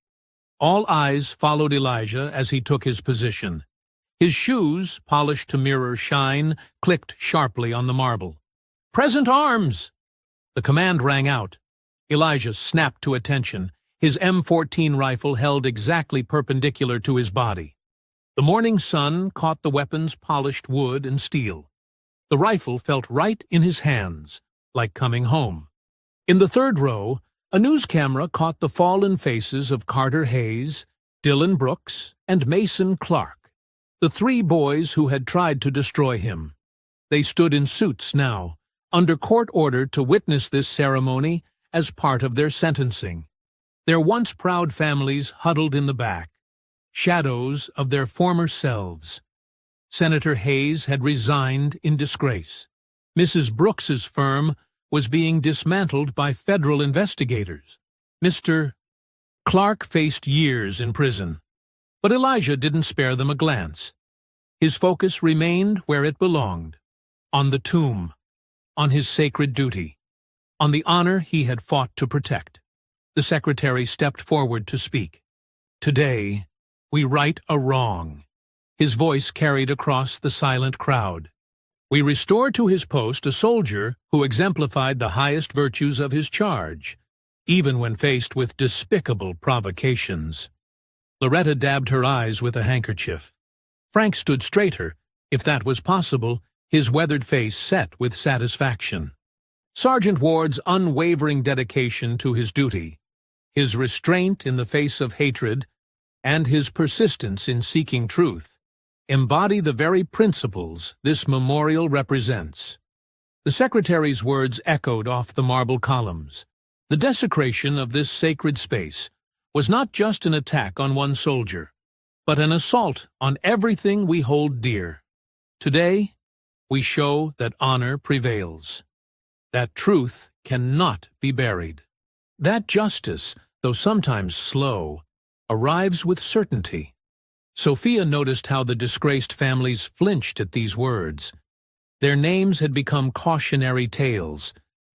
All eyes followed Elijah as he took his position. His shoes, polished to mirror shine, clicked sharply on the marble. "Present arms!" The command rang out. Elijah snapped to attention, his M14 rifle held exactly perpendicular to his body. The morning sun caught the weapon's polished wood and steel. The rifle felt right in his hands, like coming home. In the third row, a news camera caught the fallen faces of Carter Hayes, Dylan Brooks, and Mason Clark, the three boys who had tried to destroy him. They stood in suits now, under court order to witness this ceremony as part of their sentencing. Their once proud families huddled in the back, shadows of their former selves. Senator Hayes had resigned in disgrace. Mrs. Brooks's firm was being dismantled by federal investigators. Mr. Clark faced years in prison, but Elijah didn't spare them a glance. His focus remained where it belonged, on the tomb, on his sacred duty, on the honor he had fought to protect. The secretary stepped forward to speak. "Today, we right a wrong." His voice carried across the silent crowd. "We restore to his post a soldier who exemplified the highest virtues of his charge, even when faced with despicable provocations." Loretta dabbed her eyes with a handkerchief. Frank stood straighter, if that was possible, his weathered face set with satisfaction. Sergeant Ward's unwavering dedication to his duty, his restraint in the face of hatred, and his persistence in seeking truth, embody the very principles this memorial represents. The secretary's words echoed off the marble columns. The desecration of this sacred space was not just an attack on one soldier, but an assault on everything we hold dear. Today, we show that honor prevails, that truth cannot be buried, that justice, though sometimes slow, arrives with certainty. Sophia noticed how the disgraced families flinched at these words. Their names had become cautionary tales,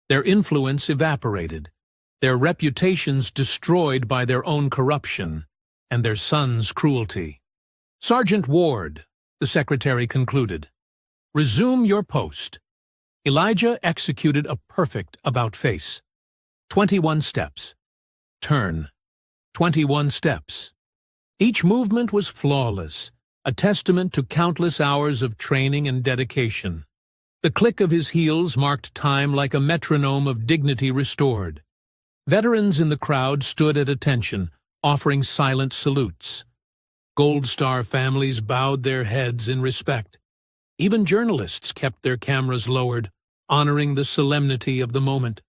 their influence evaporated, their reputations destroyed by their own corruption and their son's cruelty. "Sergeant Ward," the secretary concluded, "resume your post." Elijah executed a perfect about-face. 21 steps. Turn. 21 steps. Each movement was flawless, a testament to countless hours of training and dedication. The click of his heels marked time like a metronome of dignity restored. Veterans in the crowd stood at attention, offering silent salutes. Gold Star families bowed their heads in respect. Even journalists kept their cameras lowered, honoring the solemnity of the moment.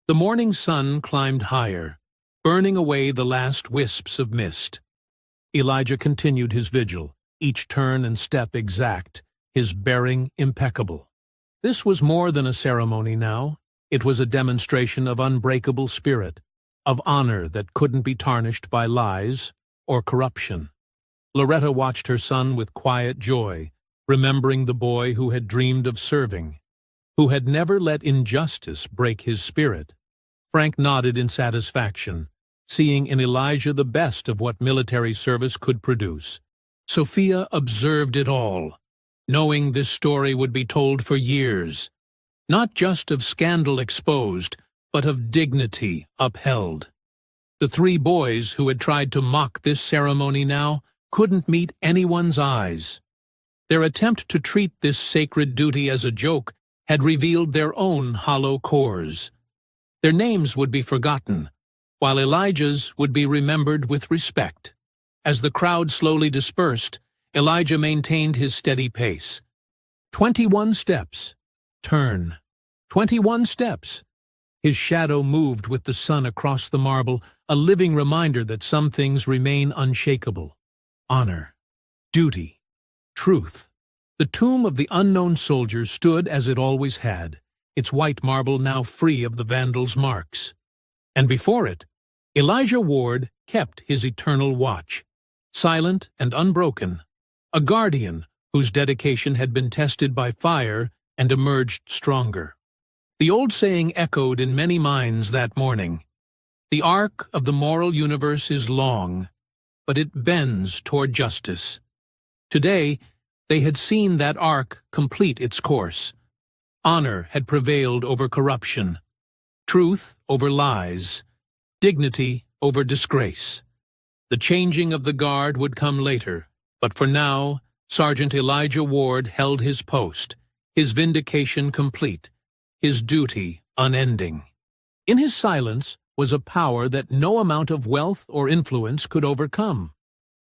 The morning sun climbed higher, burning away the last wisps of mist. Elijah continued his vigil, each turn and step exact, his bearing impeccable. This was more than a ceremony now. It was a demonstration of unbreakable spirit, of honor that couldn't be tarnished by lies or corruption. Loretta watched her son with quiet joy, remembering the boy who had dreamed of serving, who had never let injustice break his spirit. Frank nodded in satisfaction, seeing in Elijah the best of what military service could produce. Sophia observed it all, knowing this story would be told for years, not just of scandal exposed, but of dignity upheld. The three boys who had tried to mock this ceremony now couldn't meet anyone's eyes. Their attempt to treat this sacred duty as a joke had revealed their own hollow cores. Their names would be forgotten, while Elijah's would be remembered with respect. As the crowd slowly dispersed, Elijah maintained his steady pace. 21 steps. Turn. 21 steps. His shadow moved with the sun across the marble, a living reminder that some things remain unshakable. Honor, duty, truth. The tomb of the unknown soldier stood as it always had, its white marble now free of the vandal's marks. And before it, Elijah Ward kept his eternal watch, silent and unbroken, a guardian whose dedication had been tested by fire and emerged stronger. The old saying echoed in many minds that morning. The arc of the moral universe is long, but it bends toward justice. Today, they had seen that arc complete its course. Honor had prevailed over corruption, truth over lies, dignity over disgrace. The changing of the guard would come later, but for now, Sergeant Elijah Ward held his post, his vindication complete, his duty unending. In his silence was a power that no amount of wealth or influence could overcome.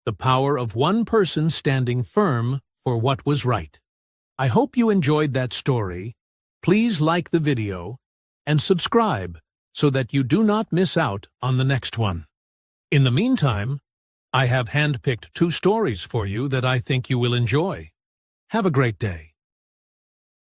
The power of one person standing firm for what was right. I hope you enjoyed that story. Please like the video and subscribe so that you do not miss out on the next one. In the meantime, I have handpicked 2 stories for you that I think you will enjoy. Have a great day.